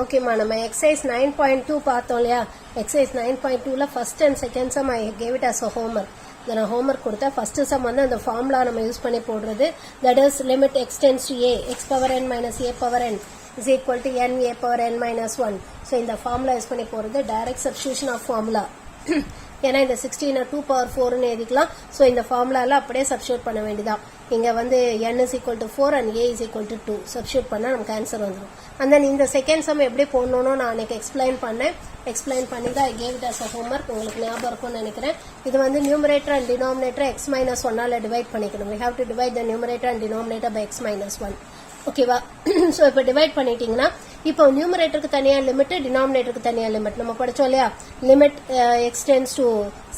ஓகேம்மா, நம்ம எக்ஸசைஸ் 9.2 பார்த்தோம் இல்லையா? எக்ஸசைஸ் 9.2ல first and second sum I gave it as a homework. இதை நான் ஹோம்ஒர்க் கொடுத்தேன். ஃபர்ஸ்ட் சம் வந்து அந்த ஃபார்முலா நம்ம யூஸ் பண்ணி போடுறது. That is limit x tends to a x power n minus a power N is equal to n a power n minus 1. So இந்த formula use பண்ணி போடுறது டைரக்ட் சப்ஸ்டியூஷன் ஆஃப் ஃபார்முலா. ஏன்னா இந்த 16 2 power 4ன்னு எழுதிக்கலாம். So இந்த ஃபார்முலாவில் அப்படியே substitute பண்ண வேண்டியதான். இங்கே வந்து n is equal to 4 and a is equal to 2 substitute பண்ணால் நமக்கு ஆன்சர் வந்துடும். அண்ட் தென் இந்த செகண்ட் சம் எப்படி போடணும்னு நான் அன்னைக்கு எக்ஸ்பிளைன் பண்ணி தான் I gave it as a homework. உங்களுக்கு ஞாபகம் இருக்கும்னு நினைக்கிறேன். இது வந்து numerator and denominator x minus 1ஆல் டிவைட் பண்ணிக்கணும். we have to divide the numerator and denominator by x minus 1. ஓகேவா? ஸோ இப்போ டிவைட் பண்ணிட்டீங்கன்னா இப்போ நியூமரேட்டருக்கு தனியாக லிமிட், டினாமினேட்டருக்கு தனியாக லிமிட் நம்ம படித்தோம் இல்லையா? Limit x tends to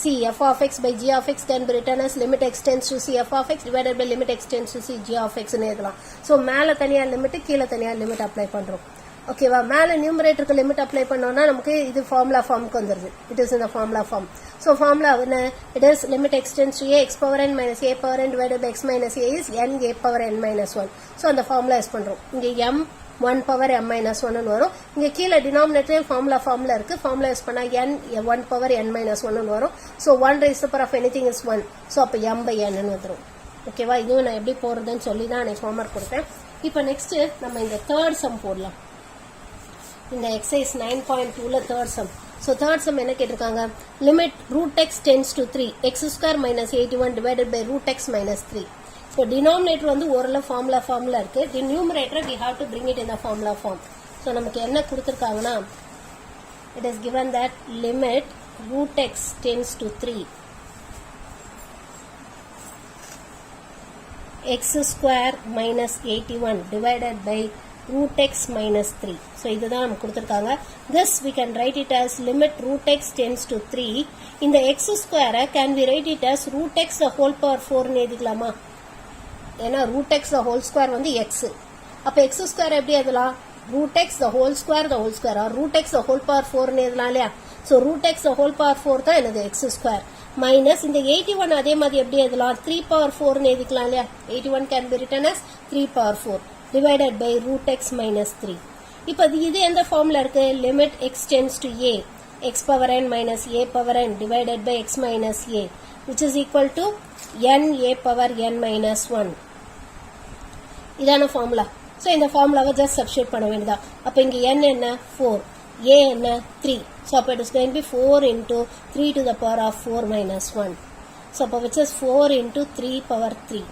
c f of x by g of x can be written as limit x tends to c f of x divided by limit x tends to c g of x எழுதலாம். So மேலே தனியாக limit, கீழே தனியாக limit apply பண்ணுறோம். ஓகேவா? மேலே நியூமரேட்டருக்கு limit apply பண்ணோம்னா நமக்கு இது ஃபார்முலா ஃபார்முக்கு வந்துடுது. இட் இஸ் இந்த ஃபார்முலா ஃபார்ம். ஸோ ஃபார்முலா என்ன? It is limit x tends to a x power n minus a power n divided by x minus a is n a power n minus 1. So அந்த formula use பண்ணுறோம். இங்கே M 1 power m minus 1 வரும். இங்கே கீழே denominator formula இருக்கு. Formula use பண்ணா n 1 power n minus 1 வரும். So 1 raised to the power of anything is 1. So அப்போ m by n வந்துடும். ஓகேவா? இதுவும் நான் எப்படி போடுறதுன்னு சொல்லி தான் நான் ஹோம்ஒர்க் கொடுத்தேன். இப்போ நெக்ஸ்ட் நம்ம இந்த தேர்ட் சம் போடலாம். இந்த எக்ஸசைஸ் 9.2ல third sum. So third sum என்ன கேட்டிருக்காங்க? Limit root x tends to 3 x square minus 81 divided by root x minus 3. இப்போ டினாமினேட்டர் வந்து ஓரளவு ஃபார்முலா இருக்கு. The numerator we have to bring it in the formula form. ஸோ நமக்கு என்ன கொடுத்துருக்காங்கன்னா, it is given that limit root x tends to 3 x square minus 81 divided by root x minus 3. So இதுதான் நமக்கு கொடுத்துருக்காங்க. This we can write it as limit root x tends to 3. இந்த x square can we write it as root x the whole power 4ன்னு எழுதிக்கலாமா? ஏன்னா root x the whole square வந்து எக்ஸ். அப்போ எக்ஸ் ஸ்கொயர் எப்படி எழுதலாம்? Root x the whole square or root x the whole power 4ன்னு எழுதலாம் இல்லையா? So root x the whole power 4 தான் என்னது? எக்ஸ் ஸ்கொயர் மைனஸ் இந்த 81 அதே மாதிரி எப்படி எழுதலாம்? 3 power 4ன்னு எழுதிக்கலாம் இல்லையா? 81 can be written as 3 power 4 divided by root x minus 3. இப்போ இது எந்த ஃபார்ம்ல இருக்கு? Limit x tends to a x power n minus a power n divided by x minus a which is equal to n a power n minus 1. இதான formula. So இந்த ஃபார்முலாவை just substitute பண்ண வேண்டியதா. அப்போ இங்கே n என்ன? 4, a என்ன? 3. So அப்போ it is going to be 4 into 3 to the power of 4 minus 1. So அப்போ which is 4 into 3 power 3.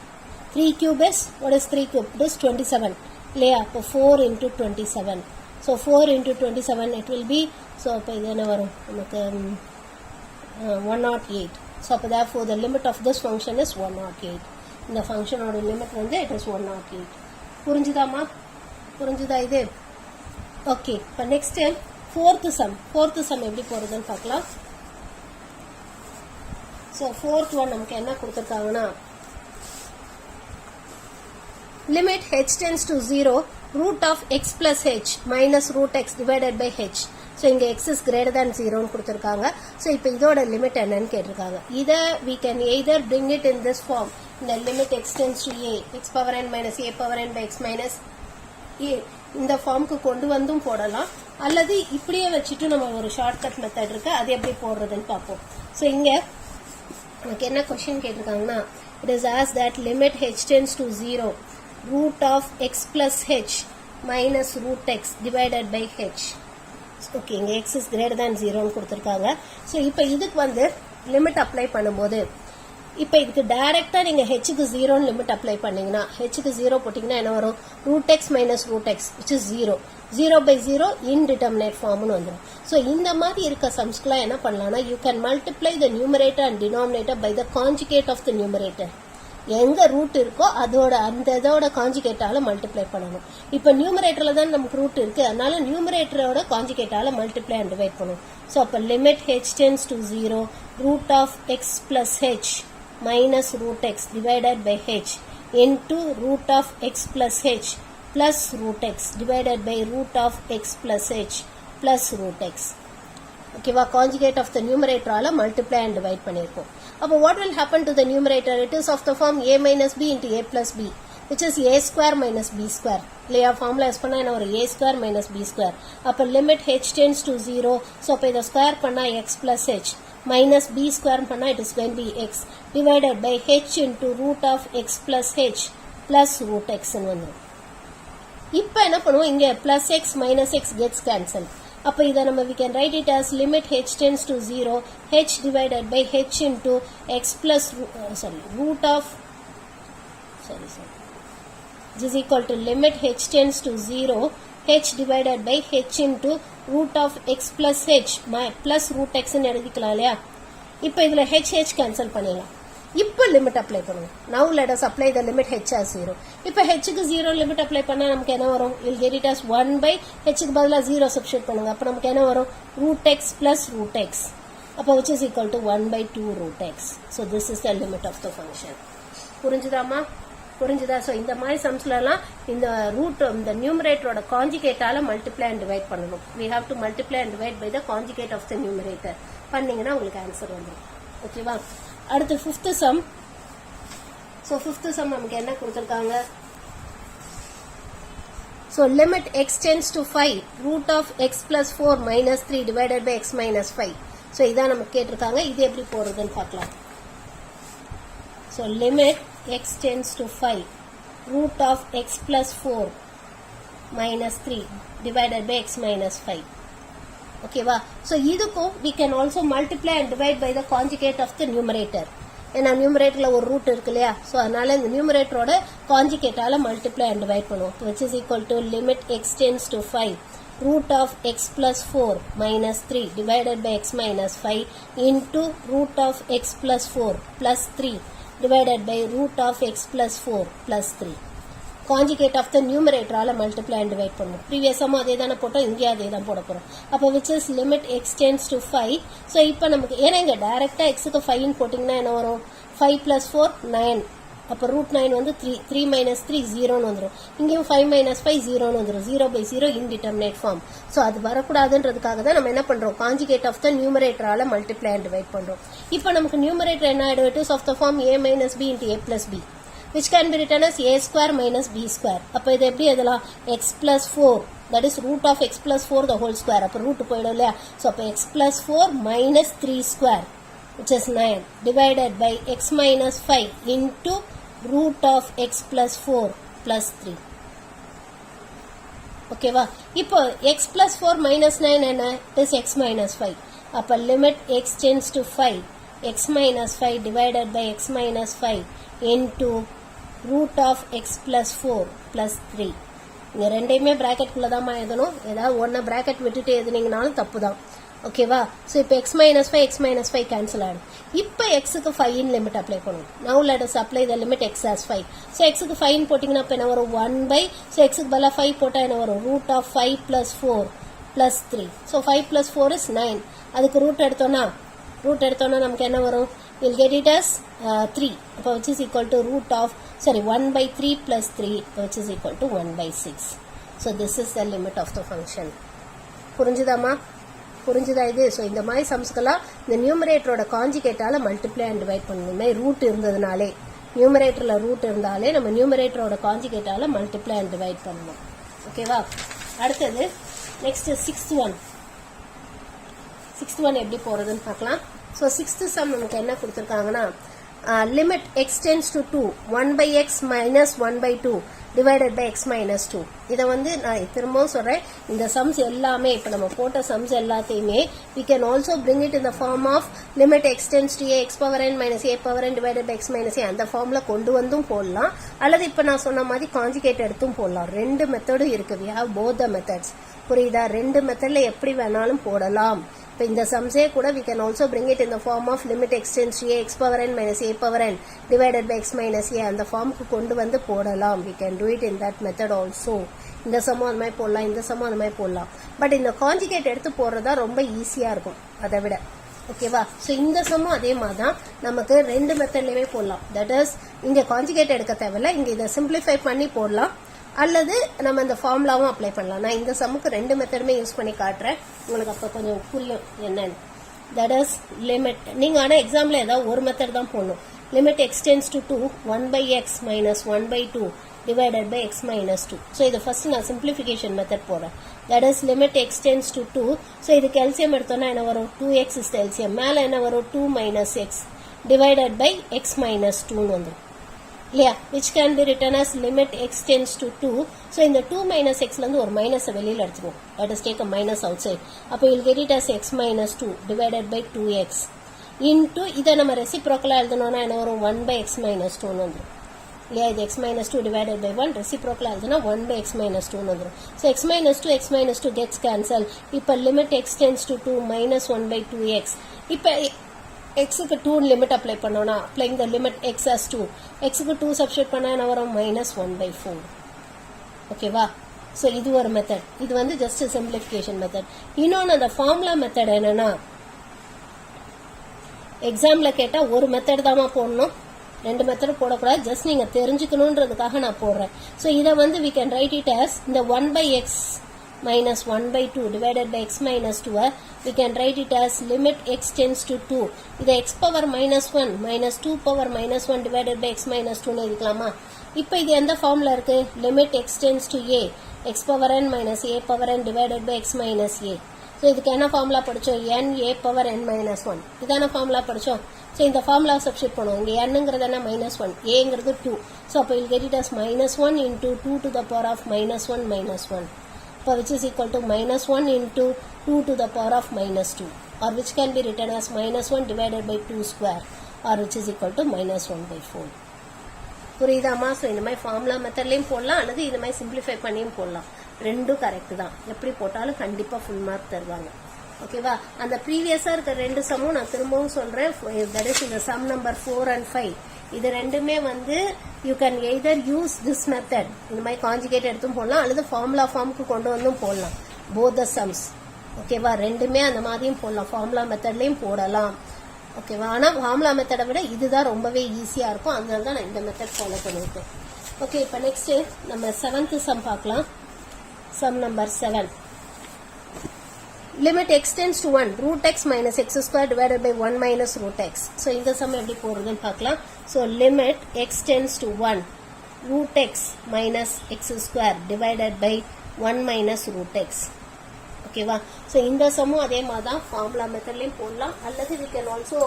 3 cube is, what is 3 cube? It is 27. இல்லையா? அப்போ 4 into 27. So 4 into 27 it will be, so அப்போ இது என்ன வரும் நமக்கு? 108. So அப்போ therefore the limit of this function is 108. இந்த ஃபங்க்ஷனோட லிமிட் வந்து இட் இஸ் 108. புரிஞ்சுதாமா? புரிஞ்சுதா இது? ஓகே. இப்போ நெக்ஸ்ட் ஃபோர்த்து சம் எப்படி போறதுன்னு பார்க்கலாம். ஸோ ஃபோர்த் ஒன் நமக்கு என்ன கொடுத்துருக்காங்கன்னா, limit h tends to 0 root of x plus h minus root x divided by h. So இங்கே எக்ஸ் இஸ் கிரேட்டர் தேன் 0ன்னு கொடுத்துருக்காங்க. ஸோ இப்போ இதோட லிமிட் என்னன்னு கேட்டிருக்காங்க. இதை we can either bring it in this form, இந்த limit x tends to a x power n minus a power n by x minus a இந்த ஃபார்முக்கு கொண்டு வந்தும் போடலாம். அல்லது இப்படியே வச்சுட்டு நம்ம ஒரு ஷார்ட்கட் மெத்தட் இருக்கு, அது எப்படி போடுறதுன்னு பார்ப்போம். ஸோ இங்கே எனக்கு என்ன question கேட்டிருக்காங்கன்னா, it is as that limit h tends to 0 root of x plus h minus root x divided by h. Okay, இங்கே எக்ஸ் இஸ் கிரேட்டர் தேன் 0ன்னு கொடுத்துருக்காங்க. ஸோ இப்போ இதுக்கு வந்து லிமிட் அப்ளை பண்ணும்போது, இப்போ இதுக்கு டைரக்டா நீங்க ஹெச்சுக்கு 0ன்னு லிமிட் அப்ளை பண்ணீங்கன்னா, ஹெச்சுக்கு 0 போட்டீங்கன்னா என்ன வரும்? Root x minus root x which is 0. 0 by 0 indeterminate ஃபார்ம்னு வந்துடும். ஸோ இந்த மாதிரி இருக்க சம்ஸ்க்குலாம் என்ன பண்ணலாம்னா, you can multiply the numerator and denominator by the conjugate of the numerator. எங்க ரூட் இருக்கோ அதோட அந்த இதோட கான்ஜுகேட்டால மல்டிப்ளை பண்ணணும். இப்போ நியூமரேட்டர்ல தான் நமக்கு ரூட் இருக்கு, அதனால நியூமரேட்டரோட கான்ஜுகேட்டால மல்டிப்ளை அண்ட் டிவைட் பண்ணும். ஸோ அப்போ limit h tends to 0 root of x plus h minus root x divided by h into root of x plus h plus root x divided by root of x plus h plus root x. Okay, conjugate of the numerator ala multiply and divide பண்ணிருக்கோம். அப்போ what will happen to the numerator? It is of the form a minus b into a plus b. which is a square minus b square. இல்லையா formula use பண்ணா என்ன ஒரு a square minus b square. அப்ப limit h tends to 0. So அப்ப இத square பண்ணா x plus h minus b square பண்ணா it is going to be x divided by h into root of x plus h plus root x ன்னு வந்துரும். இப்போ என்ன பண்ணுவோம் இங்க plus x minus x gets cancelled. அப்ப இத நம்ம we can write it as limit h tends to 0 h divided by h into x plus root of this is equal to limit h tends to 0 h divided by h into root of x plus h plus root x ன்னு எழுதிக்கலாம் இல்லையா இப்போ இதுல h cancel பண்ணிடலாம் இப்போ limit apply பண்ணுவோம் now let us apply the limit h as 0 இப்போ h க்கு 0 லிமிட் அப்ளை பண்ணா நமக்கு என்ன வரும் you'll get it as 1 by h க்கு பதிலா 0 சப்ஸ்டிட்யூட் பண்ணுங்க அப்ப நமக்கு என்ன வரும் root x plus root x அப்ப which is equal to 1 by 2 root x so this is the limit of the function புரிஞ்சுதாமா புரிஞ்சுதா சோ இந்த மாதிரி சம்ஸ்ல எல்லாம் இந்த ரூட் இந்த நியூமரேட்டரோட கான்ஜுகேட்டால மல்டிப்ளை அண்ட் டிவைட் பண்ணனும் we have to multiply and divide by the conjugate of the numerator பண்ணீங்கனா உங்களுக்கு ஆன்சர் வந்துரும் ஓகேவா அடுத்து 5th sum so 5th sum நமக்கு என்ன கொடுத்திருக்காங்க so limit x tends to 5 root of x plus 4 minus 3 divided by x minus 5 so இதான் நமக்கு கேட்டிருக்காங்க இது எப்படி போறதுன்னு பார்க்கலாம் so limit x tends to 5 root of x plus 4 minus 3 divided by x minus 5 okay va so இதுக்கும் we can also multiply and divide by the conjugate of the numerator ஏன்னா நியூமரேட்டர்ல ஒரு ரூட் இருக்கு இல்லையா சோ அதனால இந்த நியூமரேட்டரோட கான்ஜுகேட்டால multiply and divide பண்ணுவோம் which is equal to limit x tends to 5 root of x plus 4 minus 3 divided by x minus 5 into root of x plus 4 plus 3 divided by root of x plus 4 plus 3 conjugate of the numerator ஆல multiply and divide பண்ணுவோம் previous sum அதே தான போட்டோம் இங்க அதே தான் போட போறோம் அப்ப which is limit x tends to 5 so இப்போ நமக்கு ஏனா இங்க டைரக்ட்டா x க்கு 5 ன்னு போடிங்கனா என்ன வரும் 5 plus 4 9 அப்ப root 9 வந்து 3 minus 3 0 ன்னு வந்துரும் இங்கேயும் 5 minus 5 0 ன்னு வந்துரும் 0 by 0 indeterminate form so அது வரக்கூடாதுன்றதுக்காக தான் நம்ம என்ன பண்றோம் conjugate of the numerator ஆல multiply and divide பண்றோம் இப்போ நமக்கு numerator என்ன ஆயிடும் it is of the form a minus b into a plus b which can be written as a square minus b square அப்ப இது எப்படி எழுதலாம் x plus 4 that is root of x plus 4 the whole square அப்ப root போயிடும் இல்லையா so அப்ப x plus 4 minus 3 square which is 9 divided by x minus 5 into root of x plus 4 plus 3 okay va இப்போ x plus 4 minus 9 என்ன it is x minus 5 அப்ப limit x tends to 5 x minus 5 divided by x minus 5 into root of x plus 4 plus 3 இங்க ரெண்டையுமே bracket குள்ள தான் எழுதணும் ஏதாவது ஒண்ண bracket விட்டுட்டு எழுதுனீங்கனாலும் தப்புதான் ஓகேவா சோ இப்போ x minus 5 cancel ஆகும் இப்போ x க்கு 5 இன் லிமிட் அப்ளை பண்ணுவோம் now let us apply the limit x as 5 so x க்கு 5 ன்னு போடிங்கனா அப்ப என்ன வரும் 1 by so x க்கு பதிலா 5 போட்டா என்ன வரும் root of 5 plus 4 plus 3 so 5 plus 4 is 9 அதுக்கு ரூட் எடுத்தோம்னா நமக்கு என்ன வரும் we'll get it as 3 which is equal to root of 1 by 3 plus 3 which is equal to 1 by 6 so this is the limit of the function புரிஞ்சுதா இது so இந்த மாதிரி சம்ஸ்கெல்லாம் இந்த நியூமரேட்டரோட கான்ஜுகேட்டால மல்டிப்ளை அண்ட் டிவைட் பண்ணனுமே ரூட் இருந்ததனாலே நியூமரேட்டர்ல ரூட் இருந்தாலே நம்ம நியூமரேட்டரோட கான்ஜுகேட்டால மல்டிப்ளை அண்ட் டிவைட் பண்ணனும் ஓகேவா அடுத்து நெக்ஸ்ட் 6th one எப்படி போறதுன்னு பார்க்கலாம் சோ 6th sum நமக்கு என்ன கொடுத்திருக்காங்கன்னா limit x tends to 2 1 by x minus 1 by 2 divided by x minus 2 இத வந்து நான் திரும்பவும் சொல்றேன் இந்த sums எல்லாமே இப்ப நம்ம போட்ட sums எல்லாத்தையுமே we can also bring it in the form of limit x tends to a x power n minus a power n divided by x minus a அந்த ஃபார்ம்ல கொண்டு வந்தும் போடலாம் அல்லது இப்ப நான் சொன்ன மாதிரி கான்ஜுகேட் எடுத்தும் போடலாம் ரெண்டு மெத்தடும் இருக்கு we have both the methods புரியுதா ரெண்டு மெத்தட்ல எப்படி வேணாலும் போடலாம் இப்போ இந்த சம்ஸே கூட we can also bring it in the form of limit x tends to a x power n minus a power n divided by x minus a அந்த ஃபார்முக்கு கொண்டு வந்து போடலாம் we can do it in that method also இந்த சம்மும் அந்த மாதிரி போடலாம் இந்த சம்மும் அந்த மாதிரி போடலாம் பட் இந்த கான்ஜுகேட் எடுத்து போடுறதா ரொம்ப ஈஸியா இருக்கும் அதை விட ஓகேவா சோ இந்த சம்மும் அதே மாதிரி தான் நமக்கு ரெண்டு மெத்தட்லயே போடலாம் தட் இஸ் இங்க கான்ஜுகேட் எடுக்க தேவையில்லை இங்க இதை சிம்பிளிஃபை பண்ணி போடலாம் அல்லது நம்ம இந்த ஃபார்முலாவும் அப்ளை பண்ணலாம் நான் இந்த சம்முக்கு ரெண்டு மெத்தடுமே யூஸ் பண்ணி காட்டுறேன் உங்களுக்கு அப்ப கொஞ்சம் புரியும் என்னன்னு தட் இஸ் லிமிட் நீங்க ஆனா எக்ஸாம்ல ஏதாவது ஒரு மெத்தட் தான் போடணும் limit x tends to 2 1 by x minus 1 by 2 divided by x minus 2. So இது first நான் simplification method போறேன். That is limit x tends to 2. So இதுக்கு LCM எடுத்தோம்னா என்ன வரும்? 2x is the LCM. மேல என்ன வரும்? 2 minus x divided by x minus 2 வந்துரும். இல்லையா? Which can be written as limit x tends to 2. So இந்த 2 minus x ல இருந்து ஒரு minus வெளியில எடுத்துருவோம். Let us take a minus outside. அப்போ you'll get it as x minus 2 divided by 2x into இதை நம்ம reciprocal எழுதணும்னா என்ன வரும்? 1 by x minus 2 வந்துரும். இல்லையா? இது x minus 2 divided by 1 reciprocal எழுதுனா 1 by x minus 2 வந்துரும். So x minus 2 gets cancelled. இப்போ limit x tends to 2 minus 1 by 2x. இப்போ x க்கு 2 limit apply பண்ணோம்னா applying the limit x as 2 x க்கு 2 substitute பண்ணா என்ன வரும்? minus 1 by 4. ஓகேவா? ஸோ இது ஒரு மெத்தட். இது வந்து ஜஸ்ட் சிம்பிளிஃபிகேஷன் மெத்தட். இன்னொன்று அந்த ஃபார்முலா மெத்தட் என்னன்னா எக்ஸாம்ல கேட்டால் ஒரு மெத்தட் தாமா போடணும், ரெண்டு மெத்தட் போடக்கூடாது. ஜஸ்ட் நீங்கள் தெரிஞ்சுக்கணுன்றதுக்காக நான் போடுறேன். ஸோ இதை வந்து we can write it as இந்த 1 by x minus 1 by 2 divided by x minus 2 we can write it as limit x tends to 2. இதை x power minus 1 minus 2 power minus 1 divided by x minus 2 எழுதிக்கலாமா? இப்போ இது எந்த ஃபார்ம்ல இருக்கு? limit x tends to a x power n minus a power n divided by x minus a. So இதுக்கு என்ன formula படித்தோம்? n a power n minus 1 இதான formula படித்தோம். ஸோ இந்த ஃபார்முலா சப்ஸ்டியூட் பண்ணுவோம். இங்கே என்னங்கிறது என்ன? minus 1 ஏங்கிறது 2. ஸோ அப்போ you'll get it as minus 1 into 2 to the power of minus 1 minus 1. So which is equal to minus 1 into 2 to the power of minus 2, or which can be written as minus 1 divided by 2 square, or which is equal to minus 1 by 4. புரியுதாமா? So இந்த மாதிரி formula மெத்தட்லையும் போடலாம், அல்லது இந்த மாதிரி simplify பண்ணியும் போடலாம். ரெண்டும் கரெக்ட் தான். எப்படி போட்டாலும் கண்டிப்பாக ஃபுல் மார்க் தருவாங்க. ஓகேவா? அந்த ப்ரீவியஸாக இருக்க ரெண்டு சம்மும் நான் திரும்பவும் சொல்கிறேன். தட் இஸ் இந்த சம் நம்பர் 4 and 5 இது ரெண்டுமே வந்து you can either use this method, இந்த மாதிரி கான்ஜுகேட் எடுத்தும் போடலாம், அல்லது ஃபார்முலா ஃபார்முக்கு கொண்டு வந்தும் போடலாம். Both the sums. ஓகேவா? ரெண்டுமே அந்த மாதிரியும் போடலாம், ஃபார்முலா மெத்தட்லையும் போடலாம். ஓகேவா? ஆனால் ஃபார்முலா மெத்தடை விட இதுதான் ரொம்பவே ஈஸியாக இருக்கும். அதனால தான் நான் இந்த மெத்தட் ஃபாலோ பண்ணியிருக்கேன். ஓகே, இப்போ நெக்ஸ்ட்டு நம்ம 7th சம் பார்க்கலாம். Sum number 7. limit x tends to 1 root x minus x square divided by 1 minus root x. So இந்த sum எப்படி போடுறதுன்னு பார்க்கலாம். So limit x tends to 1 root x minus x square divided by 1 minus root x. ஓகேவா? So இந்த சம்மும் அதே மாதிரி தான் formula மெத்தட்லையும் போடலாம், அல்லது we can also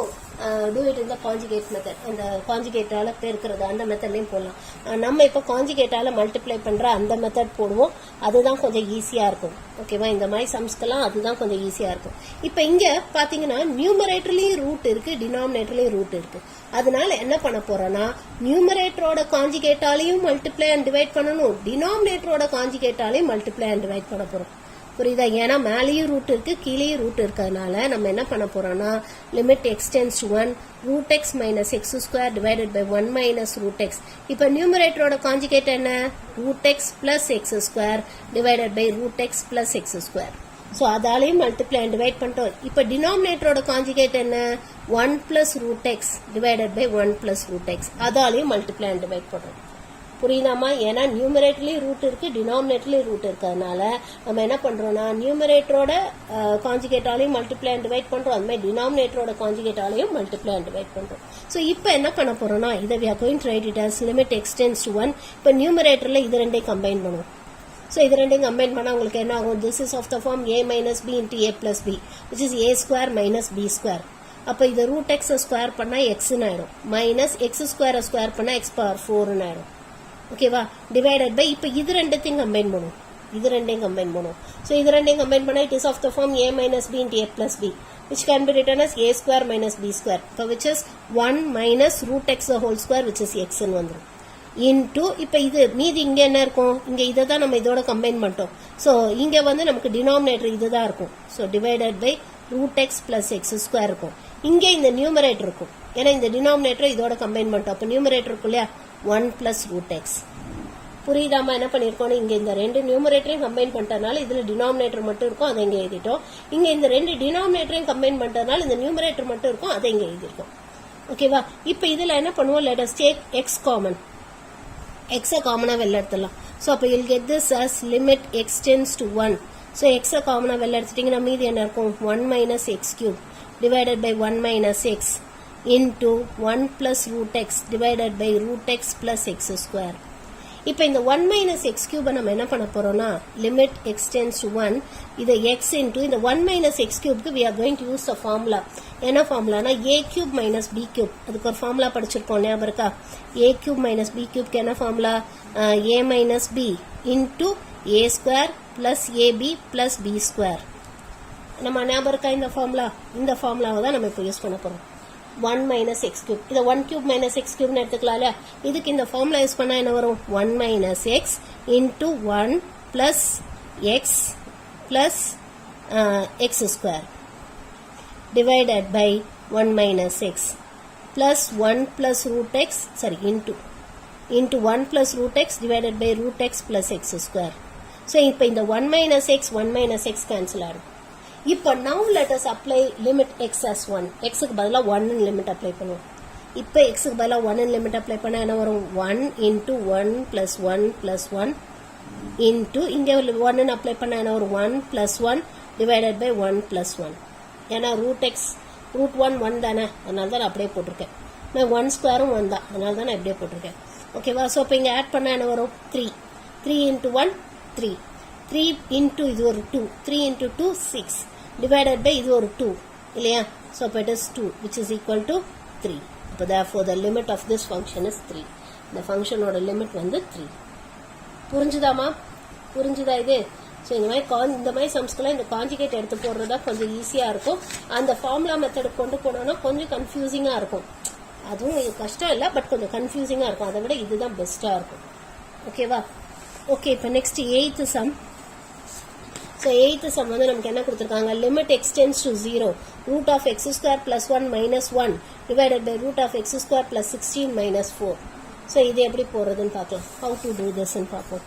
do it in the conjugate method. அந்த கான்ஜுகேட்டால பெருக்கிறது அந்த மெத்தட்லையும் போடலாம். நம்ம இப்போ கான்ஜுகேட்டால மல்டிப்ளை பண்ணுற அந்த மெத்தட் போடுவோம். அதுதான் கொஞ்சம் ஈஸியாக இருக்கும். ஓகேவா? இந்த மாதிரி சம்ஸ்க்கெல்லாம் அதுதான் கொஞ்சம் ஈஸியாக இருக்கும். இப்போ இங்கே பார்த்தீங்கன்னா நியூமரேட்டர்லேயும் ரூட் இருக்குது, டினாமினேட்டர்லேயும் ரூட் இருக்குது. அதனால என்ன பண்ண போறோம்னா நியூமரேட்டரோட கான்ஜுகேட்டாலையும் மல்டிப்ளை அண்ட் டிவைட் பண்ணணும், டினாமினேட்டரோட கான்ஜுகேட்டாலையும் மல்டிப்ளை அண்ட் டிவைட் பண்ண போகிறோம். புரியுதா? ஏன்னா மேலேயும் ரூட் இருக்கு, கீழேயும் ரூட் இருக்கிறதுனால நம்ம என்ன பண்ண போறோம்னா limit x tends to 1 root x minus x square divided by 1 minus root x. இப்போ நியூமரேட்டரோட கான்ஜுகேட் என்ன? Root x plus x square divided by root x plus x square. So அதாலையும் மல்டிப்ளை அண்ட் டிவைட் பண்ணிட்டோம். இப்போ டினாமினேட்டரோட conjugate என்ன? 1 plus root x divided by 1 plus root x. அதாலையும் multiply and divide பண்ணுறோம். புரியுதாமா? ஏன்னா நியூமரேட்டர்லேயும் ரூட் இருக்கு, டினாமினேட்டர்லேயும் ரூட் இருக்கிறதுனால நம்ம என்ன பண்றோம்னா நியூமரேட்டரோட கான்ஜுகேட்டாலையும் மல்டிப்ளை அண்ட் டிவைட் பண்றோம், அது மாதிரி டினாமினேட்டரோட கான்ஜுகேட்டாலையும் மல்டிப்ளை அண்ட் டிவைட் பண்றோம். ஸோ இப்போ என்ன பண்ண போறோம்னா இதை we are going to write it as limit x tends to 1. இப்போ நியூமரேட்டர்ல இது ரெண்டையும் கம்பைன் பண்ணுவோம். ஸோ இது ரெண்டையும் கம்பைன் பண்ணால் உங்களுக்கு என்ன ஆகும்? This is of the form a minus b into a plus b which is a square minus b square. அப்போ இதை ரூட் எக்ஸ் ஸ்கொயர் பண்ணா எக்ஸ்ன்னு ஆயிடும், மைனஸ் எக்ஸ் ஸ்கொயரை ஸ்கொயர் பண்ணா எக்ஸ் பவர் 4ன்னு ஆயிடும். ஓகேவா? டிவைடட் பை இப்போ இது ரெண்டையும் கம்பைன் பண்ணுவோம், இது ரெண்டையும் கம்பைன் பண்ணுவோம். ஸோ இது ரெண்டையும் கம்பைன் பண்ணால் it is of the form a minus b into a plus b which can be written as a square minus b square. இப்போ which is 1 minus root x the whole square which is xன்னு வந்துடும். Into இப்போ இது மீதி இங்கே என்ன இருக்கும்? இங்கே இதை தான் நம்ம இதோட கம்பைன் பண்ணிட்டோம். ஸோ இங்கே வந்து நமக்கு டினாமினேட்டர் இது தான் இருக்கும். So divided by root x plus x square இருக்கும். இங்கே இந்த நியூமரேட்டர் இருக்கும், ஏன்னா இந்த டினாமினேட்டர் இதோட கம்பைன் பண்ணிட்டோம். அப்போ நியூமரேட்டர் இருக்கும் இல்லையா? 1 பிளஸ் ரூட் எக்ஸ். புரியுதாமா என்ன பண்ணியிருக்கோம்? இங்கே இந்த ரெண்டு நியூமரேட்டரையும் கம்பைன் பண்ணிட்டனால இதில் டினாமினேட்டர் மட்டும் இருக்கும், அதை இங்கே எழுதிட்டோம். இங்கே இந்த ரெண்டு டினாமினேட்டரையும் கம்பைன் பண்ணிட்டனால இந்த நியூமரேட்டர் மட்டும் இருக்கும், அதை இங்கே எழுதியிருக்கோம். ஓகேவா? இப்போ இதில் என்ன பண்ணுவோம்? Let us take x common. எக்ஸை காமனாக வெளில எடுத்துடலாம். ஸோ அப்போ you'll get this as limit x tends to 1. So எக்ஸை காமனாக வெளில எடுத்துட்டிங்கன்னா மீதி என்ன இருக்கும்? 1 minus x cube divided by 1 minus x into 1 plus root x divided by root x plus x square. இப்போ இந்த 1 minus x cube நம்ம என்ன பண்ண போறோம்னா limit x tends to 1 இதை x into இந்த 1 minus x cube க்கு we are going to use the formula. என்ன ஃபார்முலானா a cube minus b cube. அதுக்கு ஒரு ஃபார்முலா படிச்சிருக்கோம் ஞாபகம் இருக்கா? a cube minus b cube க்கு என்ன formula? a minus b into a square plus ab plus b square. நம்ம ஞாபகம் இருக்கா இந்த ஃபார்முலா? இந்த ஃபார்முலாவை தான் நம்ம இப்போ யூஸ் பண்ண போறோம். 1 minus x cube. இதை 1 cube minus x cube எடுத்துக்கலாம் இல்லையா? இதுக்கு இந்த ஃபார்முலா யூஸ் பண்ணா என்ன வரும்? 1 minus x into 1 plus x plus x square divided by 1 minus x plus 1 plus root x, sorry, into 1 plus root x divided by root x plus x square. So, இப்போ இந்த 1 minus x cancel ஆகும். இப்போ now let us apply limit x as 1. x க்கு பதிலா 1 limit apply பண்ணுவோம். இப்போ x க்கு பதிலா 1 லிமிட் அப்ளை பண்ணா என்ன வரும்? 1 into 1 plus 1 plus 1 into இங்க 1 அப்ளை பண்ணா என்ன வரும்? 1 plus 1 divided by 1 plus 1. ஏன்னா root 1 தானே, அதனால தான் நான் அப்படியே போட்டிருக்கேன். நான் 1 ஸ்கொயரும் 1 தான், அதனால தான் நான் இப்படியே போட்டிருக்கேன். ஓகேவா? ஸோ இப்போ இங்கே ஆட் பண்ணா என்ன வரும்? 3 into 1 3 into இது ஒரு 2 3 into 2 6 divided by இது ஒரு 2 இல்லையா? So it is 2 which is equal to 3. So therefore the limit of this function is 3. இந்த ஃபங்க்ஷனோட லிமிட் வந்து 3. புரிஞ்சுதாமா? புரிஞ்சுதா இது? ஸோ இந்த மாதிரி சம்ஸ்க்குலாம் இந்த கான்ஜுகேட் எடுத்து போடுறதா கொஞ்சம் ஈஸியாக இருக்கும். அந்த ஃபார்முலா மெத்தட் கொண்டு போனோம்னா கொஞ்சம் கன்ஃபியூசிங்காக இருக்கும். அதுவும் கஷ்டம் இல்லை, பட் கொஞ்சம் கன்ஃபியூசிங்காக இருக்கும். அதை விட இதுதான் பெஸ்ட்டாக இருக்கும். ஓகேவா? ஓகே, இப்போ next 8th some. So 8th some வந்து நமக்கு என்ன கொடுத்துருக்காங்க? Limit x tends to 0 root of x square plus 1 minus 1 divided by root of x square plus 16 minus 4. So இது எப்படி போடுறதுன்னு பார்க்கலாம். how to do this ன்னு பார்ப்போம்.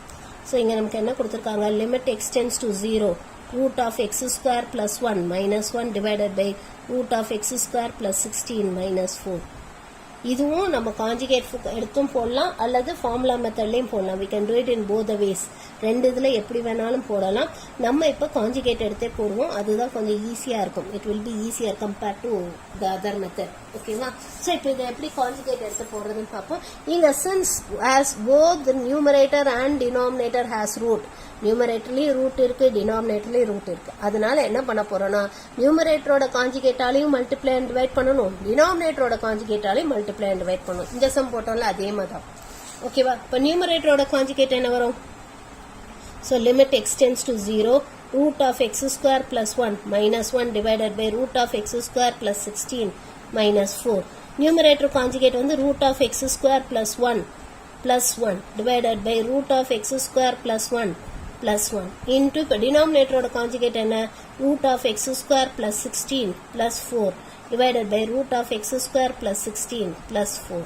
ஸோ இங்கே நமக்கு என்ன கொடுத்துருக்காங்க? Limit x tends to 0 root of x square plus 1 minus 1 divided by root of x square plus 16 minus 4. இதுவும் நம்ம கான்ஜுகேட் எடுத்தும் போடலாம் அல்லது ஃபார்முலா மெத்தட்லையும் போடலாம். we can do it in both the ways. ரெண்டு இதில் எப்படி வேணாலும் போடலாம். நம்ம இப்போ கான்ஜுகேட் எடுத்தே போடுவோம். அதுதான் கொஞ்சம் ஈஸியாக இருக்கும். It will be easier compared to the other method. ஓகேவா? ஸோ இப்போ இதை எப்படி கான்ஜுகேட் எடுத்து போடுறதுன்னு பார்ப்போம். இங்கே since as both the numerator and denominator has root, நியூமரேட்டர்லயும் ரூட் இருக்கு, டினாமினேட்டர்லயும் ரூட் இருக்கு. அதனால என்ன பண்ண போறோம்னா நியூமரேட்டரோட கான்ஜுகேட்டாலையும் மல்டிப்ளை அண்ட் டிவைட் பண்ணணும், டினாமினேட்டரோட கான்ஜுகேட்டாலையும் மல்டிப்ளை அண்ட் டிவைட் பண்ணணும். இந்த சம் போட்டோம்ல அதே மாதிரி தான். ஓகேவா? இப்போ நியூமரேட்டரோட கான்ஜுகேட் என்ன வரும்? So limit x tends to 0 root of x square plus 1 minus 1 divided by root of x square plus 16 minus 4. Numerator conjugate வந்து root of x square plus 1 plus 1 divided by root of x square plus 1 plus 1 into இப்போ டினாமினேட்டரோட conjugate என்ன? root of x square plus 16 plus 4 divided by root of x square plus 16 plus 4.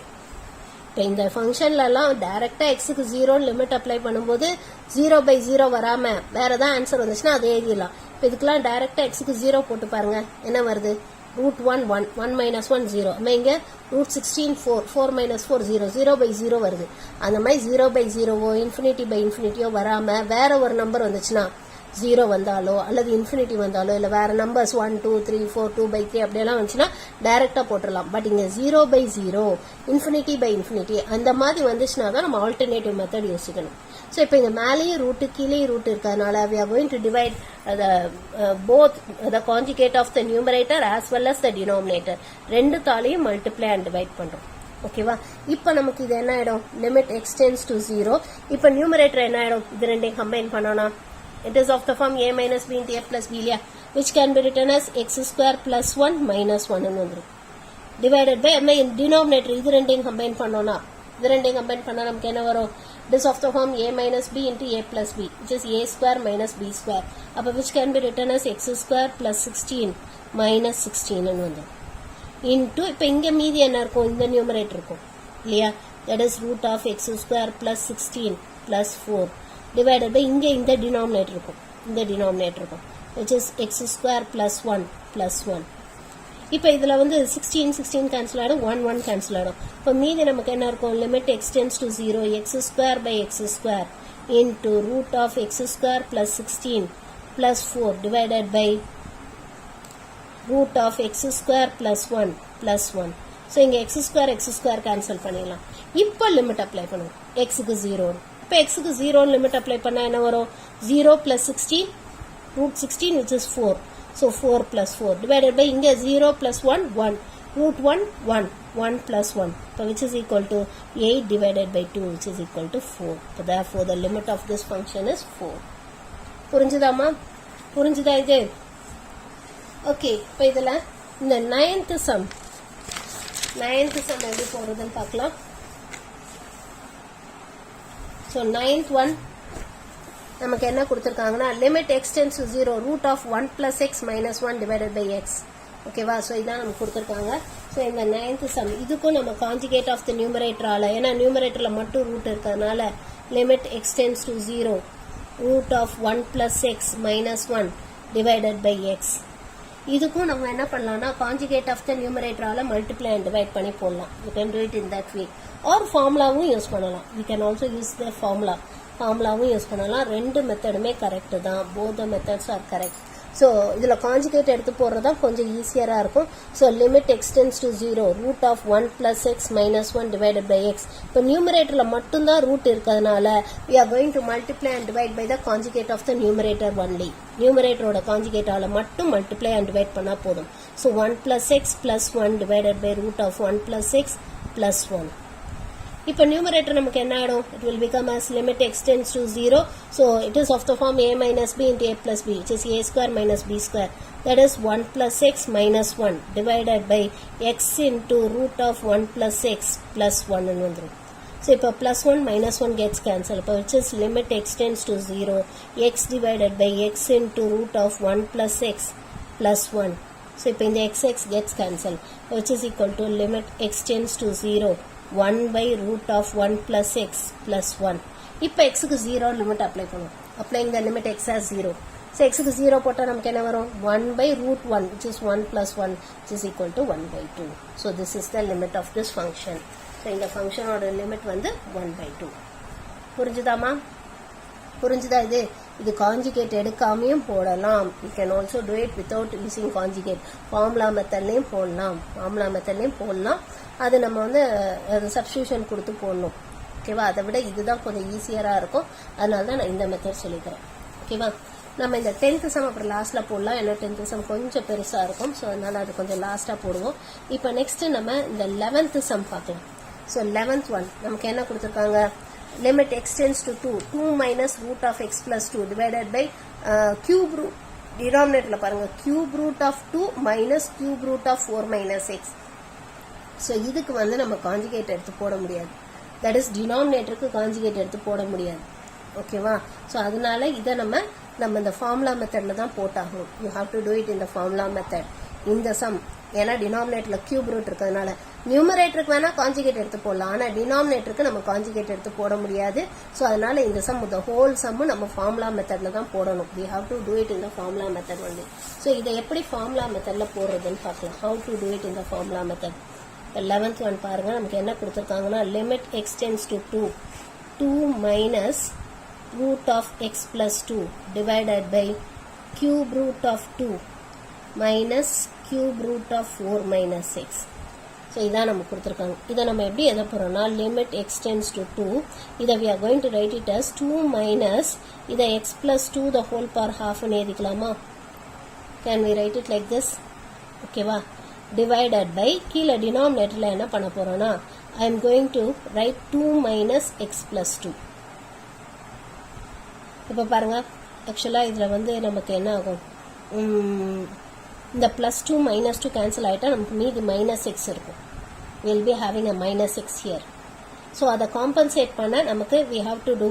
இப்போ இந்த ஃபங்க்ஷன்லலாம் டைரெக்டாக எக்ஸுக்கு 0 limit apply பண்ணும்போது 0/0 வராமல் வேற ஏதாவது ஆன்சர் வந்துச்சுன்னா அதை எழுதிடலாம். இப்போ இதுக்கெல்லாம் டைரெக்டாக எக்ஸுக்கு 0 போட்டு பாருங்க, என்ன வருது? root 1 1 minus 1 0. நம்ம இங்கே root 16 4 minus 4 0 0/0 வருது. அந்த மாதிரி 0/0வோ இன்ஃபினிட்டியோ வராமல் வேற ஒரு நம்பர் வந்துச்சுன்னா 0 வந்தாலோ அல்லது இன்ஃபினிட்டி வந்தாலோ இல்லை வேற நம்பர்ஸ் 1 2 3 4 2/3 அப்படியெல்லாம் வந்துச்சுன்னா டைரெக்டாக போட்டுடலாம். பட் இங்கே 0/0 இன்ஃபினிட்டி அந்த மாதிரி வந்துச்சுன்னா தான் நம்ம ஆல்டர்னேட்டிவ் மெத்தட் யோசிக்கணும். ஸோ இப்போ இங்கே மேலேயும் ரூட்டு கீழேயும் ரூட் இருக்கிறதுனால we are going to divide both the conjugate of the numerator as well as the denominator. ரெண்டு தாலையும் மல்டிப்ளை அண்ட் டிவைட் பண்ணுறோம். ஓகேவா? இப்போ நமக்கு இது என்ன ஆயிடும்? Limit x tends to 0. இப்போ நியூமரேட்டர் என்ன ஆயிடும்? இது ரெண்டையும் கம்பைன் பண்ணோம்னா it is of the form a minus b into a plus b இல்லையா, which can be written as x square plus 1 minus 1 வந்துடும். divided by denominator இது ரெண்டையும் கம்பைன் பண்ணோம்னா நமக்கு என்ன வரும்? it is of the form a minus b into a plus b, which is a square minus b square. அப்போ which can be written as x square plus 16 minus 16 வந்துடும். into இப்போ இங்கே மீதி என்ன இருக்கும்? இந்த நியூமரேட்டர் இருக்கும் இல்லையா, that is root of x square plus 16 plus 4 divided by இங்கே இந்த denominator இருக்கும் which is x square plus 1 plus 1. இப்போ இதில் வந்து 16 கேன்சல் ஆகிடும், 1 கேன்சல் ஆகிடும். இப்போ மீதி நமக்கு என்ன இருக்கும்? Limit x tends to 0 x square by x square into root of x square plus 16 plus 4 divided by root of x square plus 1 plus 1. So இங்கே x square கேன்சல் பண்ணிடலாம். இப்போ லிமிட் அப்ளை பண்ணுவோம். எக்ஸுக்கு 0 இப்போ எக்ஸுக்கு 0 லிமிட் அப்ளை பண்ணால் என்ன வரும் 0 + 16 √16 which is 4. So 4 + 4 divided by இங்கே 0 + 1 1 √1 1 1 + 1 so which is equal to 8 divided by 2 which is equal to 4. So therefore the limit of this function is 4. புரிஞ்சுதாமா? புரிஞ்சுதா இது? ஓகே, இப்போ இதில் இந்த 9th sum எப்படி போகிறதுன்னு பார்க்கலாம். ஸோ 9th one நமக்கு என்ன கொடுத்துருக்காங்கன்னா limit extends to 0 √1 + x - 1 divided by x. ஓகேவா? ஸோ இதான் நமக்கு கொடுத்துருக்காங்க. ஸோ இந்த 9th sum இதுக்கும் நம்ம கான்ஜுகேட் ஆஃப் த நியூமரேட்டரால், ஏன்னா நியூமரேட்டரில் மட்டும் ரூட் இருக்கிறதுனால limit extends to 0 √1 + x - 1 divided by x. இதுக்கும் நம்ம என்ன பண்ணலாம்னா கான்ஜுகேட் ஆஃப் த நியூமரேட்டரால் மல்டிப்ளை அண்ட் டிவைட் பண்ணி போடலாம். You can do it in that way. Or ஃபார்முலாவும் யூஸ் பண்ணலாம். You can also use the ஃபார்முலாவும் யூஸ் பண்ணலாம். ரெண்டு மெத்தடுமே கரெக்டு தான். Both the methods are correct. So இதில் கான்ஜுகேட் எடுத்து போடுறது தான் கொஞ்சம் ஈஸியராக இருக்கும். So limit extends to 0 √1 + x - 1 divided by X. இப்போ நியூமரேட்டரில் மட்டும்தான் ரூட் இருக்கிறதுனால we are going to multiply and divide by the conjugate of the numerator only. நியூமரேட்டரோட கான்ஜுகேட்டால் மட்டும் மல்டிப்ளை அண்ட் டிவைட் பண்ணால் போதும். So 1 + x + 1 divided by √1 + x + 1. இப்போ numerator நமக்கு என்ன ஆகிடும்? It will become as limit extends to 0. So it is of the form a minus b into a plus b, which is a square minus b square. That is 1 + x - 1 divided by x into √1 + x + 1 வந்துடும். So இப்போ +1 - 1 gets cancelled. இப்போ which is limit extends to 0 x divided by x into √1 + x + 1. So இப்போ இந்த x gets cancelled, which is equal to limit extends to 0 1 by √1 + x + 1. இப்போ எக்ஸுக்கு 0 limit apply பண்ணுவோம். Applying the limit x as 0. So எக்ஸுக்கு 0 போட்டால் நமக்கு என்ன வரும்? 1 by √1 which is 1 + 1 which is equal to 1 by 2. So this is the limit of this function. So இந்த ஃபங்க்ஷனோட limit வந்து 1 by 2. புரிஞ்சுதாமா? புரிஞ்சுதா? இது கான்ஜுகேட் எடுக்காமையும் போடலாம். You can also do it without using conjugate. Formula மெத்தட்லையும் போடலாம். அது நம்ம வந்து சப்ஸ்டியூஷன் கொடுத்து போடணும். ஓகேவா? அதை விட இதுதான் கொஞ்சம் ஈஸியராக இருக்கும். அதனால தான் நான் இந்த மெத்தட் சொல்லிக்கிறேன். ஓகேவா? நம்ம இந்த 10th sum அப்புறம் லாஸ்ட்டில் போடலாம். ஏன்னா 10th sum கொஞ்சம் பெருசாக இருக்கும். ஸோ அதனால் அது கொஞ்சம் லாஸ்ட்டாக போடுவோம். இப்போ நெக்ஸ்ட்டு நம்ம இந்த 11th sum பார்க்கலாம். ஸோ 11th one நமக்கு என்ன கொடுத்துருக்காங்க? limit extends to 2 minus root of x plus 2 divided by cube root, denominatorல பாருங்க, cube root of 2 minus cube root of 4 minus x. So இதுக்கு வந்து நம்ம கான்ஜுகேட் எடுத்து போட முடியாது. தட் இஸ் டினாமினேட்டருக்கு கான்ஜுகேட் எடுத்து போட முடியாது. ஓகேவா? ஸோ அதனால இதை நம்ம இந்த ஃபார்முலா மெத்தடில் தான் போட்டாகணும். You have to do it இந்த ஃபார்முலா மெத்தட். இந்த சம் ஏன்னா டினாமினேட்டரில் கியூப் ரூட் இருக்கிறதுனால நியூமரேட்டருக்கு வேணால் கான்ஜுகேட் எடுத்து போடலாம். ஆனால் டினாமினேட்டருக்கு நம்ம கான்ஜுகேட் எடுத்து போட முடியாது. ஸோ அதனால இந்த சம் த ஹோல் சம்மு நம்ம ஃபார்முலா மெத்தடில் தான் போடணும். We have to do it இந்த ஃபார்முலா மெத்தட் வந்து. ஸோ இதை எப்படி ஃபார்முலா மெத்தடில் போடுறதுன்னு பார்க்கலாம். ஹவு டு டூ இட் இந்த ஃபார்முலா மெத்தட். 11th one பாருங்க, நமக்கு என்ன கொடுத்துருக்காங்கன்னா limit extends to 2 minus root of x plus 2 divided by cube root of 2 minus cube root of 4 minus x. So இதான் நம்ம கொடுத்துருக்காங்க. இதை நம்ம எப்படி எதை போகிறோம்னா லிமிட் எக்ஸ்டென்ஸ் டு 2, இதை we are going to write it as 2 minus இதை x plus 2 the whole power halfன்னு எழுதிக்கலாமா? Can we write it like this? ஓகேவா? divided by கீழே டினாமினேட்டரில் என்ன பண்ண போகிறோன்னா I am going to write 2 minus x plus 2. இப்போ பாருங்க, ஆக்சுவலாக இதில் வந்து நமக்கு என்ன ஆகும்? இந்த +2 -2 கேன்சல் ஆகிட்டா நமக்கு மீதி -x இருக்கும். Will be having a -x here. So அதை காம்பன்சேட் பண்ண நமக்கு we have to do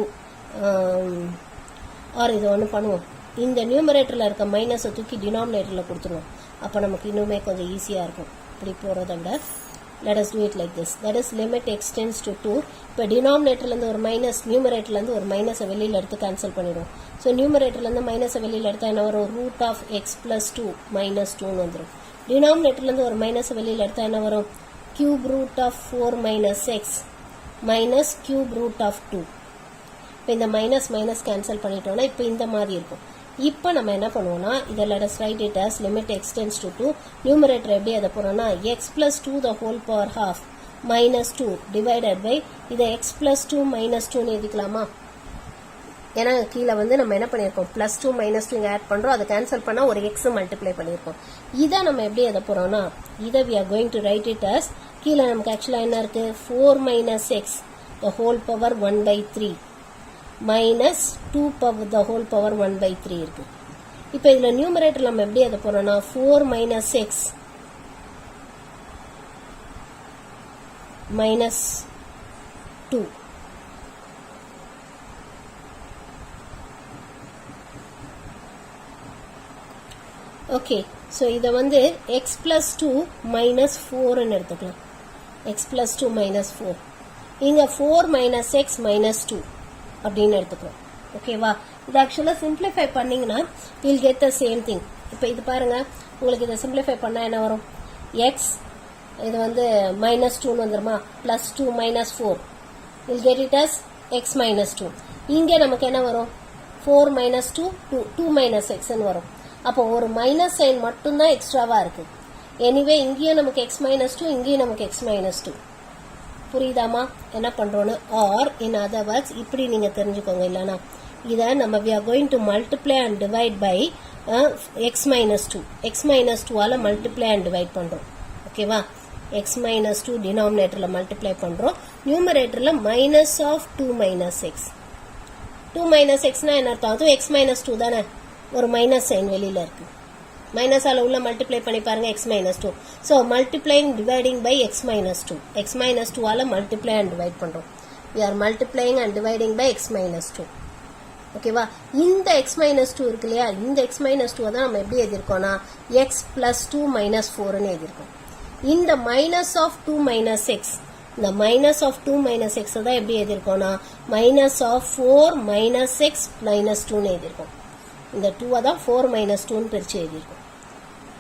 or இது ஒன்று பண்ணுவோம். இந்த நியூமரேட்டரில் இருக்க மைனஸை தூக்கி டினாமினேட்டரில் கொடுத்துருவோம். அப்போ நமக்கு இன்னுமே கொஞ்சம் ஈஸியாக இருக்கும். இப்படி போகிறத விட let us do it like this. That is limit extends to 2. இப்போ டினாமினேட்டர்லேருந்து ஒரு மைனஸ், நியூமரேட்டர்லேருந்து ஒரு மைனஸை வெளியில் எடுத்து கேன்சல் பண்ணிடுவோம். ஸோ நியூமரேட்டர்லேருந்து மைனஸை வெளியில் எடுத்தால் என்ன வரும்? ரூட் ஆஃப் எக்ஸ் ப்ளஸ் 2 -2ன்னு வந்துடும். டினாமினேட்டர்லேருந்து ஒரு மைனஸை வெளியில் எடுத்தால் என்ன வரும்? Cube root of 4 minus x minus cube root of 2. இப்போ இந்த மைனஸ் கேன்சல் பண்ணிட்டோம்னா இப்போ இந்த மாதிரி இருக்கும். இப்போ நம்ம என்ன பண்ணுவோம்னா இதை let us write it as limit extends to 2. Numerator எப்படி அதை போகிறோம்னா x plus 2 the whole power half minus 2 divided by இதை x plus 2 minus 2ன்னு எழுதிக்கலாமா? ஏன்னா கீழே வந்து நம்ம என்ன பண்ணியிருக்கோம் +2 -2 இங்கே ஆட் பண்ணுறோம், அதை கேன்சல் பண்ணால் ஒரு எக்ஸ் மல்டிப்ளை பண்ணியிருக்கோம். இதை நம்ம எப்படி எதை போகிறோம்னா இதை we are going to write it as கீழே நமக்கு ஆக்சுவலாக என்ன இருக்குது 4 - x the whole power 1/3 minus 2 power the whole power 1/3 இருக்குது. இப்போ இதில் நியூமரேட்டர் நம்ம எப்படி எதை போகிறோம்னா 4 - x minus 2 ஓகே. ஸோ இதை வந்து x plus 2 minus 4ன்னு எடுத்துக்கலாம். x plus 2 minus 4 இங்கே 4 minus x minus 2 அப்படின்னு எடுத்துக்கிறோம். ஓகேவா? இது ஆக்சுவலாக சிம்பிளிஃபை பண்ணிங்கன்னா will get the same thing. இப்போ இது பாருங்கள், உங்களுக்கு இதை சிம்பிளிஃபை பண்ணால் என்ன வரும் x இது வந்து -2ன்னு வந்துருமா +2 - 4 will get it as x minus 2. இங்கே நமக்கு என்ன வரும் 4 - 2 2 - xன்னு வரும். அப்போ ஒரு மைனஸ் சைன் மட்டும்தான் எக்ஸ்ட்ராவா இருக்கு. எனிவே இங்கேயும் நமக்கு x -2 இங்கேயும் நமக்கு x -2. புரியுதாமா என்ன பண்றோன்னு? ஆர் இன் அதர் வேர்ட்ஸ் இப்படி நீங்க தெரிஞ்சுக்கோங்க. இல்லைனா இதை நம்ம we are going to multiply and divide by x -2 x -2ஆல மல்டிப்ளை அண்ட் டிவைட் பண்றோம். ஓகேவா? x -2 டினாமினேட்டர்ல மல்டிப்ளை பண்றோம், நியூமரேட்டர்ல மைனஸ் ஆஃப் 2 - x 2 - xனா என்ன அர்த்தம்? அது x -2 தானே, ஒரு மைனஸ் சைன் வெளியில இருக்கு. மைனஸால உள்ள மல்டிப்ளை பண்ணி பாருங்க x -2. So multiplying dividing by x -2 x -2ஆல மல்டிப்ளை அண்ட் டிவைட் பண்றோம். we are multiplying and dividing by x -2. ஓகேவா? இந்த x -2 இருக்கு இல்லையா, இந்த x -2 தான் நம்ம எப்படி எழுதியிருக்கோம்னா x +2 - 4ன்னு எழுதியிருக்கோம். இந்த மைனஸ் ஆஃப் 2 - x இந்த மைனஸ் ஆஃப் 2 - x தான் எப்படி எழுதியிருக்கோம்னா மைனஸ் ஆஃப் 4 - x -2ன்னு எழுதியிருக்கோம். இந்த 2 தான் 4 - 2ன்னு பிரிச்சு எழுதியிருக்கோம்.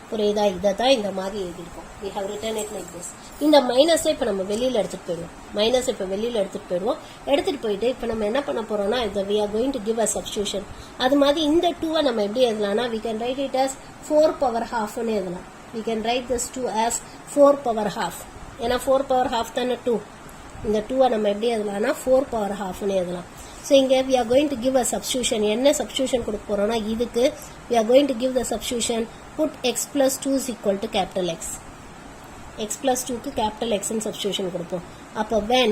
புரியுதா? இதை தான் இந்த மாதிரி எழுதியிருக்கோம். we have written it like this. இந்த மைனஸை இப்போ நம்ம வெளியில் எடுத்துகிட்டு போயிடுவோம். மைனஸ் இப்போ வெளியில் எடுத்துகிட்டு போயிட்டு இப்போ நம்ம என்ன பண்ண போகிறோம்னா இதை we are going to give a substitution. அது மாதிரி இந்த 2வை நம்ம எப்படி எழுதலாம்னா we can write it as 4/2ன்னு எழுதலாம். we can write this 2 as 4/2. ஏன்னா 4/2 தானே 2. இந்த 2வை நம்ம எப்படி எழுதலாம்னா 4/2ன்னு எழுதலாம். ஸோ இங்கே we are going to give a substitution. என்ன சப்ஸ்டியூஷன் கொடுக்க போகிறோம்னா இதுக்கு we are going to give the substitution put x plus 2 is equal to capital X. x plus 2க்கு capital X ன்னு substitution கொடுப்போம். அப்போ when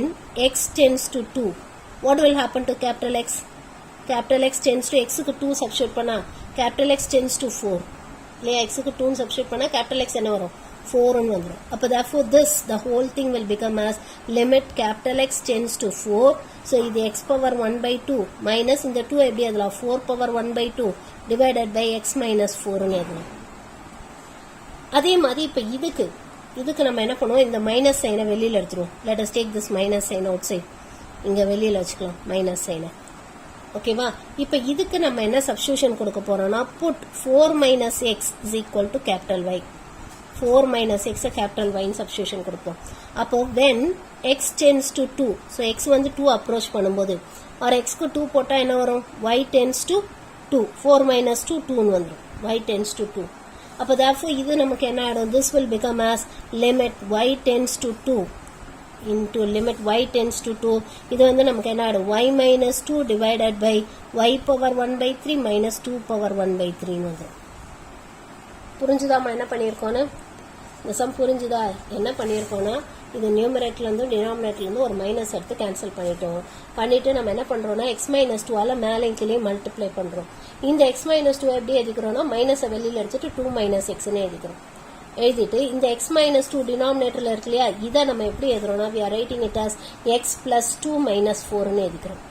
x tends to 2 what will happen to capital X? capital X tends to xக்கு 2 substitute பண்ணா capital X tends to 4 இல்லையா, xக்கு 2 substitute பண்ணா capital X என்ன வரும் 4ன்னு வந்துடும். அப்போ therefore this the whole thing will become as limit capital X tends to 4. so இது x power 1/2 minus இந்த 2 எப்படி எழுதலாம் 4 power 1/2 divided by x minus 4ன்னு எழுதலாம். அதே மாதிரி இப்போ இதுக்கு நம்ம என்ன பண்ணுவோம், இந்த மைனஸ் சைனை வெளியில் எடுத்துருவோம். let us take this minus sign outside. இங்கே வெளியில் வச்சுக்கலாம் மைனஸ் சைனை. ஓகேவா? இப்போ இதுக்கு நம்ம என்ன சப்ஸ்டியூஷன் கொடுக்க போறோம்னா put 4 - x is equal to capital Y. 4 - x capital Y substitution கொடுப்போம். அப்போ when x tends to 2 so x வந்து 2 அப்ரோச் பண்ணும்போது or xக்கு 2 போட்டா என்ன வரும் y tends to 2 4 - 2 2ன்னு வந்துடும் y tends to 2. அப்போ therefore இது நமக்கு என்ன ஆகிடும் this will become as limit y tends to 2 into limit y tends to 2. இது வந்து நமக்கு என்ன ஆகிடும் y minus 2 divided by y power 1/3 minus 2 power 1/3ன்னு வந்துடும். புரிஞ்சுதாமா என்ன பண்ணியிருக்கோன்னு? இந்த சம் புரிஞ்சுதா? என்ன பண்ணியிருக்கோன்னா இது நியூமரேட்டர்லேருந்து டினாமினேட்டர்லேருந்து ஒரு மைனஸ் எடுத்து கேன்சல் பண்ணிட்டு நம்ம என்ன பண்ணுறோம்னா x -2ஆல் மேலே கீழே மல்டிப்ளை பண்ணுறோம். இந்த x -2 எப்படி எழுதிக்கிறோம்னா மைனஸை வெளியில் எடுத்துட்டு 2 - xன்னு எழுதிக்கிறோம். எழுதிட்டு இந்த x -2 டினாமினேட்டரில் இருக்கு இல்லையா, இதை நம்ம எப்படி எழுதுறோம்னா we are writing it as x +2 - 4ன்னு எழுதிக்கிறோம்.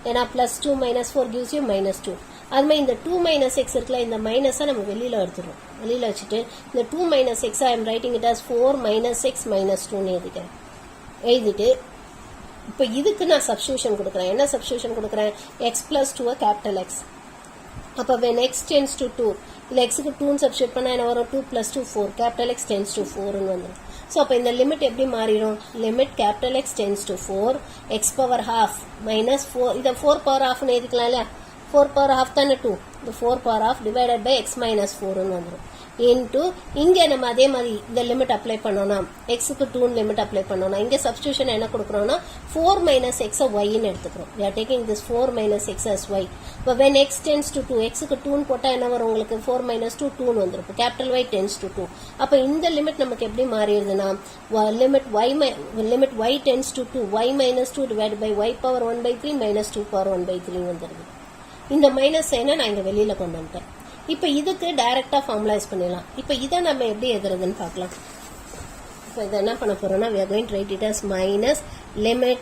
ஏன்னா +2 - 4 gives you -2. அது மாதிரி இந்த 2 - x இருக்குல்ல, இந்த மைனஸை நம்ம வெளியில் எடுத்துடுறோம். வெளியில் வச்சுட்டு இந்த 2 - x I am writing it as 4 - x - 2ன்னு எழுதிக்கிறேன். எழுதிட்டு இப்போ இதுக்கு நான் சப்ஸ்டியூஷன் கொடுக்குறேன். என்ன சப்ஸ்டியூஷன் கொடுக்குறேன்? x + 2 capital X. அப்போ when x tends to 2 இல்லை எக்ஸுக்கு 2ன்னு சப்ஸ்டியூட் பண்ணால் என்ன வரும் 2 + 2 4 கேபிட்டல் X tends to 4ன்னு வந்துடும். ஸோ அப்போ இந்த லிமிட் எப்படி மாறிடும்? Limit capital X tends to 4 x power ½ - 4 இதை 4 power ½ எழுதிக்கலாம் இல்லையா, 4 power half தானே 2, இந்த 4 power half divided by x minus 4 வந்துரும். இன்டு இங்கே நம்ம அதே மாதிரி இந்த லிமிட் அப்ளை பண்ணோம்னா எக்ஸுக்கு 2 லிமிட் அப்ளை பண்ணோம்னா இங்கே சப்ஸ்டியூஷன் என்ன கொடுக்குறோம்னா 4 minus x ஒய்ன்னு எடுத்துக்கிறோம். we are taking this 4 minus x as y. இப்போ when x tends to 2, எக்ஸுக்கு 2 போட்டால் என்ன வரும் உங்களுக்கு 4 minus 2 2 வந்துருக்கும். Capital y tends to 2. அப்போ இந்த லிமிட் நமக்கு எப்படி மாறிடுதுன்னா limit y tends to 2 y minus 2 divided by y power 1 by 3 minus 2 power 1 by 3 வந்துருது. இந்த மைனஸ் சைனை நான் இங்கே வெளியில் கொண்டு வந்துட்டேன். இப்போ இதுக்கு டைரக்டா ஃபார்முலைஸ் பண்ணிடலாம். இப்போ இதை நம்ம எப்படி எழுதுறதுன்னு பார்க்கலாம். இப்போ இதை என்ன பண்ண போறோம்னா we are going to write it as minus limit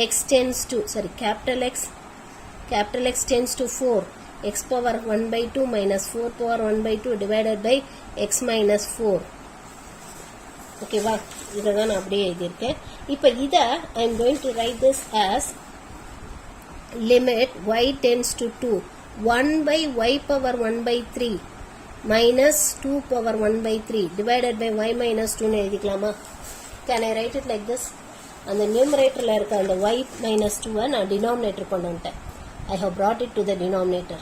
x tends to capital X tends to 4 x power 1 by 2 minus 4 power 1 by 2 divided by x minus 4. ஓகேவா, இதை தான் நான் அப்படியே எழுதியிருக்கேன். இப்போ இதை I am going to write this as limit y tends to 2 1 by y power 1 by 3 minus 2 power 1 by 3 divided by y minus 2 எழுதிக்கலாமா? Can I write it like this? அந்த நியூமரேட்டர்ல இருக்க அந்த y minus 2 நான் டினாமினேட்டர் கொண்டு வந்துட்டேன். I have brought it to the denominator.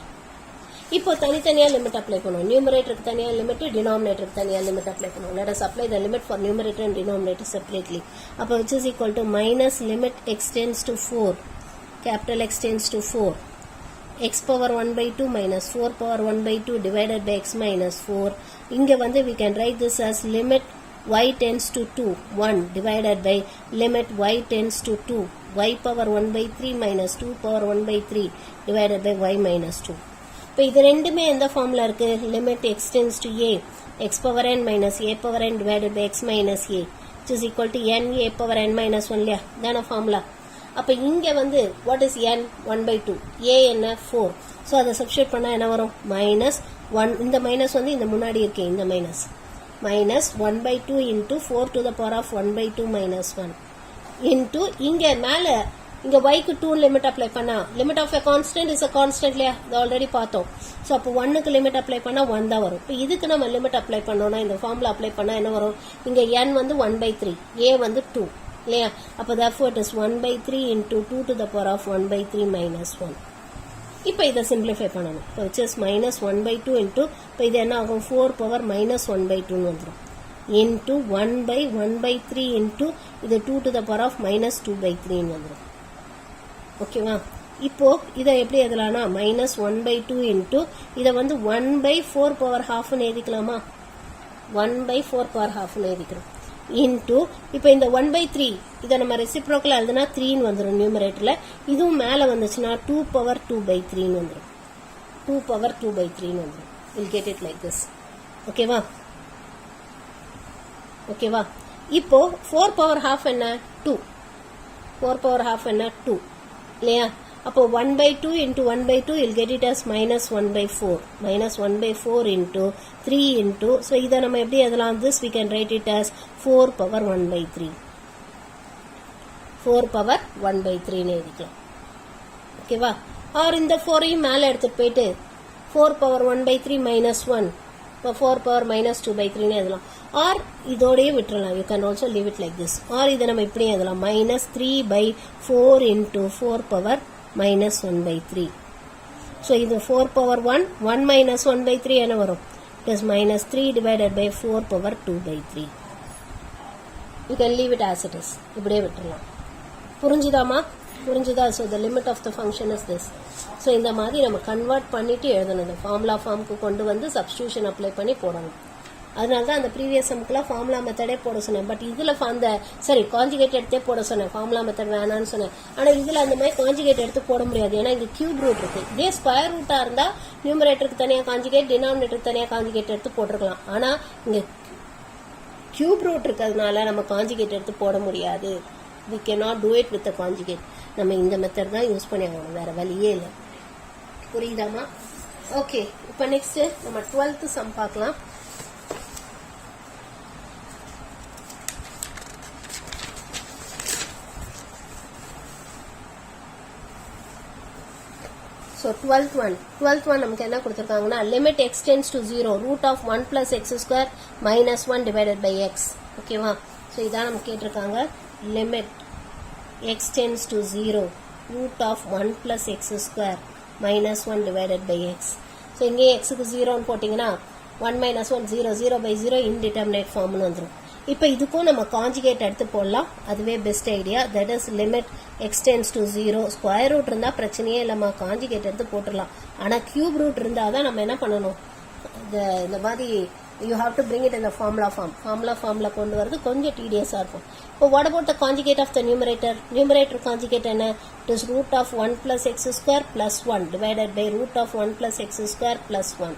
இப்போ தனித்தனியா limit apply பண்ணுவோம். நியூமரேட்டருக்கு தனியா லிமிட், டினாமினேட்டருக்கு தனியா லிமிட் அப்ளை பண்ணுவோம். Let us apply the limit for numerator and denominator separately. அப்போ which is equal to minus limit x tends to 4 capital X tends to 4 x power 1 by 2 minus 4 power 1 by 2 divided by x minus 4. இங்க வந்து we can write this as limit y tends to 2 1 divided by limit y tends to 2 y power 1 by 3 minus 2 power 1 by 3 divided by y minus 2. இப்போ இது ரெண்டுமே எந்த ஃபார்ம்ல இருக்கு? limit x tends to a x power n minus a power n divided by x minus a which is equal to n a power n minus 1 இல்லையா? தான formula. அப்போ இங்கே வந்து what is n 1 by 2 a என்ன 4. So அதை substitute பண்ணால் என்ன வரும்? மைனஸ் 1. இந்த மைனஸ் வந்து இந்த முன்னாடி இருக்கே இந்த minus minus 1 by 2 into 4 to the power of 1 by 2 minus 1 into இங்கே மேலே இங்கே yக்கு 2 லிமிட் அப்ளை பண்ணா limit of a constant is a constant இல்லையா? இது ஆல்ரெடி பார்த்தோம். ஸோ அப்போ 1க்கு லிமிட் அப்ளை பண்ணால் 1 தான் வரும். இப்போ இதுக்கு நம்ம லிமிட் அப்ளை பண்ணோம்னா இந்த ஃபார்முலா அப்ளை பண்ணால் என்ன வரும்? இங்கே n வந்து 1 by 3 a வந்து 2 இல்லையா? அப்போ therefore it is 1 by 3 into 2 to the power of 1 by 3 minus 1. இப்போ இதை சிம்பிளிஃபை பண்ணணும். இப்போ which is minus 1 by 2 into இப்போ இது என்ன ஆகும்? 4 power minus 1 by 2 வந்துடும் into 1 by 1 by 3 into இது 2 to the power of minus 2 by 3 வந்துடும். ஓகேவா? இப்போ இதை எப்படி எழுதலாம்னா minus 1 by 2 into இதை வந்து 1 by 4 power halfன்னு எழுதிக்கலாமா? 1 by 4 power halfன்னு எழுதிக்கிறோம் into இப்போ இந்த 1 by 3 இதை நம்ம ரெசிப்ரோக்கல் எழுதுனா 3ன்னு வந்துடும் நியூமரேட்டர்ல. இதுவும் மேலே வந்துச்சுன்னா 2 power 2 by 3ன்னு வந்துடும். 2 power 2 by 3ன்னு வந்துடும். we'll get it like this. ஓகேவா? ஓகேவா? இப்போ 4 power half என்ன? 2. 4 power half என்ன? 2 இல்லையா? அப்போ 1 by 2 into 1 by 2 you'll get it as minus 1 by 4 minus 1 by 4 into 3 into so இதை நம்ம எப்படி எழுதலாம்? this we can write it as 4 power 1 by 3 4 power 1 by 3 ன்னு எழுதிக்கலாம். ஓகேவா? ஆர் இந்த 4ஐயும் மேலே எடுத்துட்டு போயிட்டு 4 power 1 by 3 minus 1 இப்போ 4 power minus 2 by 3 ன்னு எழுதலாம். ஆர் இதோடயே விட்டுறலாம். you can also leave it like this. Or இதை நம்ம இப்படி எழுதலாம் minus 3 by 4 into 4 power minus 1 by 3. So இது 4 power 1 1 minus 1 by 3 என்ன வரும்? It is minus 3 divided by 4 power 2 by 3. You can leave it as it is. இப்படியே விட்டுறலாம். புரிஞ்சுதாமா? புரிஞ்சுதா? So the limit of the function is this. So இந்த மாதிரி நம்ம convert பண்ணிட்டு எழுதணும். ஃபார்முலா ஃபார்முக்கு கொண்டு வந்து சப்ஸ்டியூஷன் அப்ளை பண்ணி போடணும். அதனால தான் அந்த ப்ரீவியஸ் சம்க்குலாம் ஃபார்முலா மெத்தடே போட சொன்னேன். பட் இதில் அந்த சரி காஞ்சிகேட் எடுத்தே போட சொன்னேன். ஃபார்முலா மெத்தட் வேணான்னு சொன்னேன். ஆனால் இதில் அந்த மாதிரி காஞ்சிகேட் எடுத்து போட முடியாது. ஏன்னா இது கியூப் ரூட் இருக்கு. இதே ஸ்கொயர் ரூட்டாக இருந்தால் நியூமரேட்டருக்கு தனியாக காஞ்சிகேட், டினாமினேட்டருக்கு தனியாக காஞ்சிகேட் எடுத்து போட்டிருக்கலாம். ஆனால் இங்கே கியூப் ரூட் இருக்கிறதுனால நம்ம காஞ்சிகேட் எடுத்து போட முடியாது. we cannot do it with the conjugate. நம்ம இந்த மெத்தட் தான் யூஸ் பண்ணி ஆகணும். வேற வழியே இல்லை. புரியுதாமா? ஓகே, இப்போ நெக்ஸ்ட் நம்ம 12th சம் பார்க்கலாம். So 12th one நமக்கு என்ன கொடுத்திருக்காங்கன்னா limit x tends to 0 root of 1 plus x square minus 1 divided by x. ஓகேவா? ஸோ இதான் நமக்கு கேட்டிருக்காங்க. limit x tends to 0 root of 1 plus x square minus 1 divided by x. So இங்கே xக்கு 0 போட்டிங்கன்னா 1 minus 1 0 0 by 0 indeterminate formனு வந்துரும். இப்போ இதுக்கும் நம்ம காஞ்சுகேட் எடுத்து போடலாம். அதுவே best idea. That is limit x tends to 0. Square root இருந்தால் பிரச்சனையே இல்லைம்மா, காஞ்சுகேட் எடுத்து போட்டுடலாம். ஆனால் கியூப் ரூட் இருந்தால் தான் நம்ம என்ன பண்ணணும், இந்த மாதிரி you have to bring it இந்த ஃபார்முலா ஃபார்மில் கொண்டு வரது கொஞ்சம் டீடியஸாக இருக்கும். இப்போ what about the conjugate of the numerator conjugate என்ன? It is root of 1 plus x square plus 1 divided by root of 1 plus x square plus 1.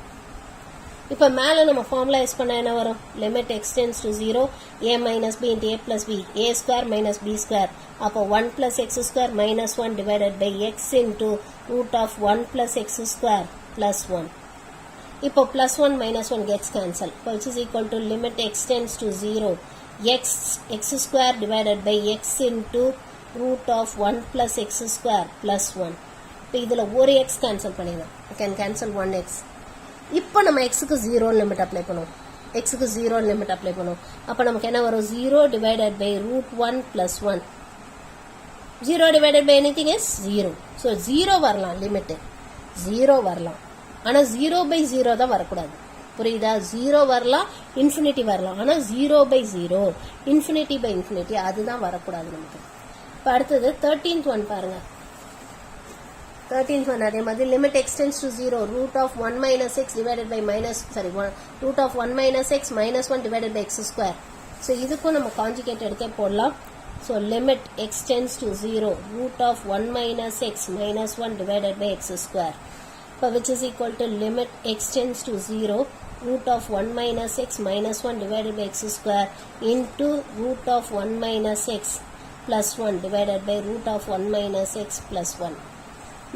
இப்போ மேலே நம்ம ஃபார்முலா யூஸ் பண்ண என்ன வரும்? Limit x tends to 0 a minus b into a plus b a square minus b square. அப்போ 1 plus x square minus 1 divided by x into root of 1 plus x square plus 1. இப்போ plus 1 minus 1 gets cancelled, which is equal to limit x tends to 0 x square divided by x into root of 1 plus x square plus 1. இப்போ இதில் ஒரு x cancel பண்ணிடலாம். I can cancel 1x. இப்போ நம்ம எக்ஸுக்கு 0 limit apply பண்ணுவோம். எக்ஸுக்கு 0 limit apply பண்ணுவோம். அப்போ நமக்கு என்ன வரும்? 0 divided by root 1 plus 1. 0 divided by anything is 0. So 0 வரலாம், லிமிட்டு 0 வரலாம். ஆனால் 0 by 0 தான் வரக்கூடாது. புரியுதா? 0 வரலாம், இன்ஃபினிட்டி வரலாம். ஆனால் 0 by 0 இன்ஃபினிட்டி பை இன்ஃபினிட்டி அதுதான் வரக்கூடாது நமக்கு. இப்போ அடுத்தது 13th ஒன் பாருங்க. 13th one அதே மாதிரி limit x tends to 0 root of 1 minus x divided by root of 1 minus x minus 1 divided by x square. So இதுக்கும் நம்ம காஞ்சுகேட் எடுக்க போடலாம். So limit x tends to 0 root of 1 minus x minus 1 divided by x square. Which is equal to limit x tends to 0 root of 1 minus x minus 1 divided by x square into root of 1 minus x plus 1 divided by root of 1 minus x plus 1.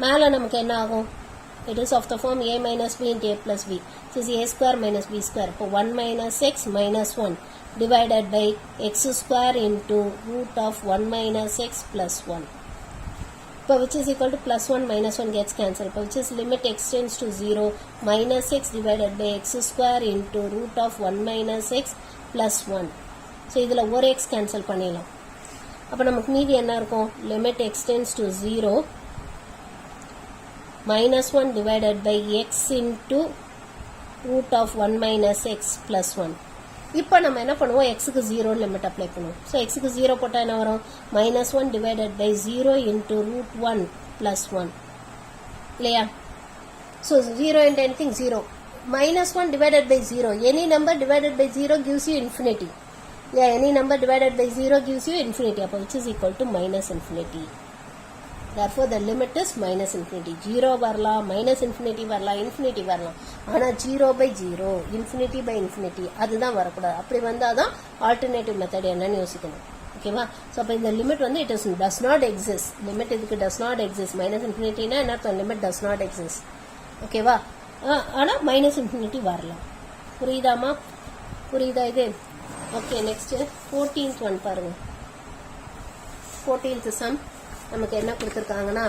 மேலே நமக்கு என்ன ஆகும்? It is of the form a minus b into a plus b. This is a square minus b square. இப்போ 1 minus x minus 1 divided by x square into root of 1 minus x plus 1. இப்போ which is equal to plus 1 minus 1 gets cancelled. இப்போ which is limit x tends to 0 minus x divided by x square into root of 1 minus x plus 1. So இதில் ஒரு x cancel பண்ணிடலாம். அப்போ நமக்கு மீதி என்ன இருக்கும்? limit x tends to 0 minus 1 divided by x into root of 1 minus x plus 1. இப்போ நம்ம என்ன பண்ணுவோம்? xக்கு 0 லிமிட் அப்ளை பண்ணுவோம். ஸோ xக்கு 0 போட்டால் என்ன வரும்? minus 1 divided by 0 into root 1 plus 1 இல்லையா? So 0 into anything 0. minus 1 divided by 0. Any number divided by 0 gives you infinity. Yeah, any number divided by 0 gives you infinity. அப்போ which is equal to minus infinity. Therefore the limit is minus infinity. 0 வரலாம், minus infinity வரலாம், infinity வரலாம். ஆனால் 0 by 0 infinity by infinity அதுதான் வரக்கூடாது. அப்படி வந்தால் தான் ஆல்டர்னேட்டிவ் மெத்தட் என்னன்னு யோசிக்கணும். ஓகேவா? ஸோ அப்போ இந்த லிமிட் வந்து it is does not exist. Limit இதுக்கு டஸ் நாட் எக்ஸிஸ்ட். மைனஸ் இன்ஃபினிட்டினா என்ன அர்த்தம்? Limit does not exist. ஓகேவா? ஆனால் மைனஸ் இன்ஃபினிட்டி வரலாம். புரியுதாமா? புரியுதா இது? ஓகே, நெக்ஸ்ட் 14th ஒன் பாருங்க. 14th சம் நமக்கு என்ன கொடுத்துருக்காங்கன்னா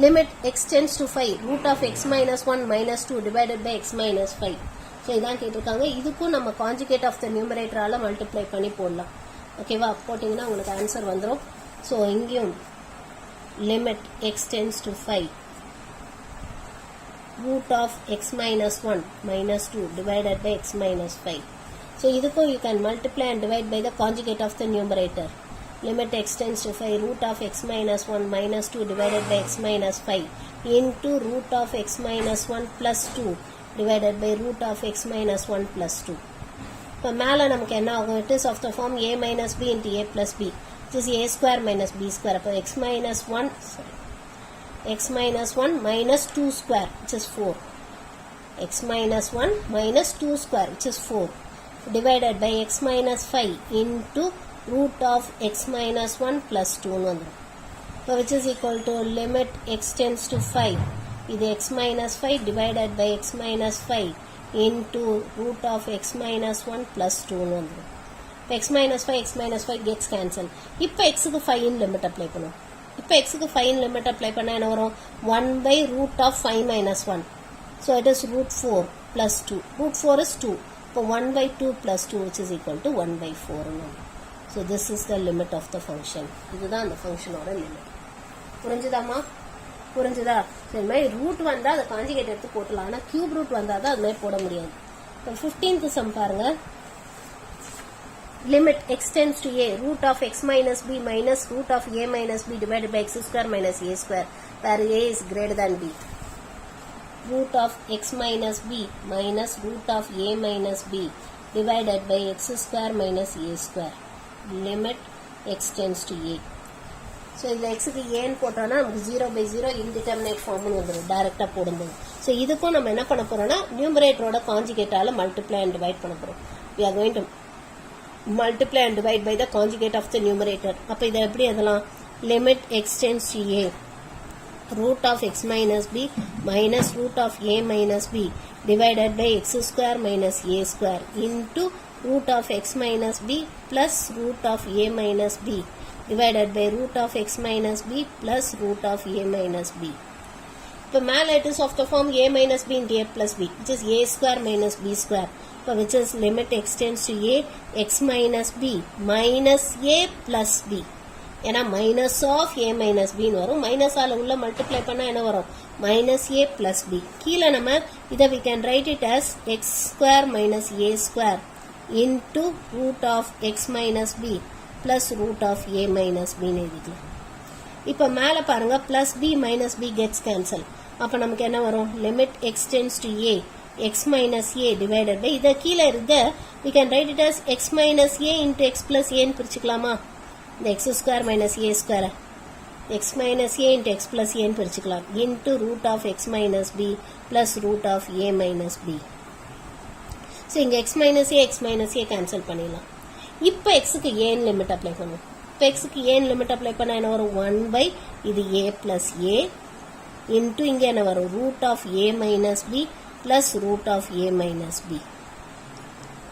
limit x tends to 5 root of x minus 1 minus 2 divided by x minus 5. So இதான் கேட்டிருக்காங்க. இதுக்கும் நம்ம காஞ்சுகேட் ஆஃப் த நியூமரேட்டரால் மல்டிப்ளை பண்ணி போடலாம். ஓகேவா? போட்டிங்கன்னா உங்களுக்கு ஆன்சர் வந்துடும். ஸோ இங்கேயும் limit x tends to 5 root of x minus 1 minus 2 divided by x minus 5. So இதுக்கும் you can multiply and divide by the conjugate of the numerator. Limit x tends to 5 root of x minus 1 minus 2 divided by x minus 5 into root of x minus 1 plus 2 divided by root of x minus 1 plus 2. இப்போ மேலே நமக்கு என்ன ஆகும்? It is of the form a minus b into a plus b. This is a square minus b square. அப்போ x minus 1 minus 2 square which is 4. X minus 1 minus 2 square which is 4 divided by x minus 5 into root of x minus 1 plus 2 so which is equal to limit x tends to 5 இது x minus 5 divided by x minus 5 into root of x minus 1 plus 2 x minus 5 gets cancelled. இப்போ x க்கு 5 in limit apply பண்ணும். இப்போ x க்கு 5 in limit apply பண்ணா என்ன வரும்? 1 by root of 5 minus 1. So it is root 4 plus 2. Root 4 is 2. So 1 by 2 plus 2 which is equal to 1 by 4. So this is the limit of the function. இதுதான் அந்த ஃபங்க்ஷனோட limit. புரிஞ்சுதாமா? புரிஞ்சுதா? So இது மாதிரி root வந்தால் அதை காஞ்சிகேட் எடுத்து போட்டலாம். ஆனால் கியூப் ரூட் வந்தால் தான் அது மாதிரி போட முடியாது. இப்போ 15th சம் பாருங்க. limit x tends to a root of x minus b minus root of a minus b divided by x square minus a square where a is greater than b. Root of x minus b minus root of a minus b divided by x square minus a square. Limit x tends to a. So இதில் எக்ஸுக்கு ஏன்னு போட்டோன்னா நமக்கு 0/0 indeterminate ஃபார்ம்னு வந்துடும் டைரெக்டாக போடும்போது. So இதுக்கும் நம்ம என்ன பண்ண போகிறோம்னா நியூமரேட்டரோட காஞ்சிகேட்டால் மல்டிப்ளை அண்ட் டிவைட் பண்ண போகிறோம். we are going to multiply and divide by the conjugate of the numerator. அப்ப இதை எப்படி எழுதலாம்? limit x tends to a root of x minus b minus root of a minus b divided by x square minus a square into root of x minus b plus root of a minus b divided by root of x minus b plus root of a minus b. இப்போ மேலே it is of the form a minus b into a plus b which is a square minus b square. Which is limit x tends to a x minus b minus a plus b. ஏன்னா minus of a minus b வரும். minus ஆல உள்ள multiply பண்ணா என்ன வரும்? minus a plus b. கீழே நம்ம இதை we can write it as x square minus a square into root of x minus b plus root of a minus b எழுதிக்கலாம். இப்போ மேலே பாருங்க plus b minus b gets cancel. அப்போ நமக்கு என்ன வரும்? limit x tends to a x minus a divided by இதை கீழே இருக்க we can write it as x minus a into x plus a ன்னு பிரிச்சுக்கலாமா? இந்த x square minus a square x minus a into x plus a ன்னு பிரிச்சுக்கலாம் into root of x minus b plus root of a minus b. So இங்கே x minus a cancel பண்ணிடலாம். இப்போ xக்கு ஏன் limit apply பண்ணுவோம். இப்போ xக்கு ஏன் limit apply பண்ணால் என்ன வரும்? 1 இது a plus a into இங்கே என்ன வரும்? root of a minus b plus root of a minus b,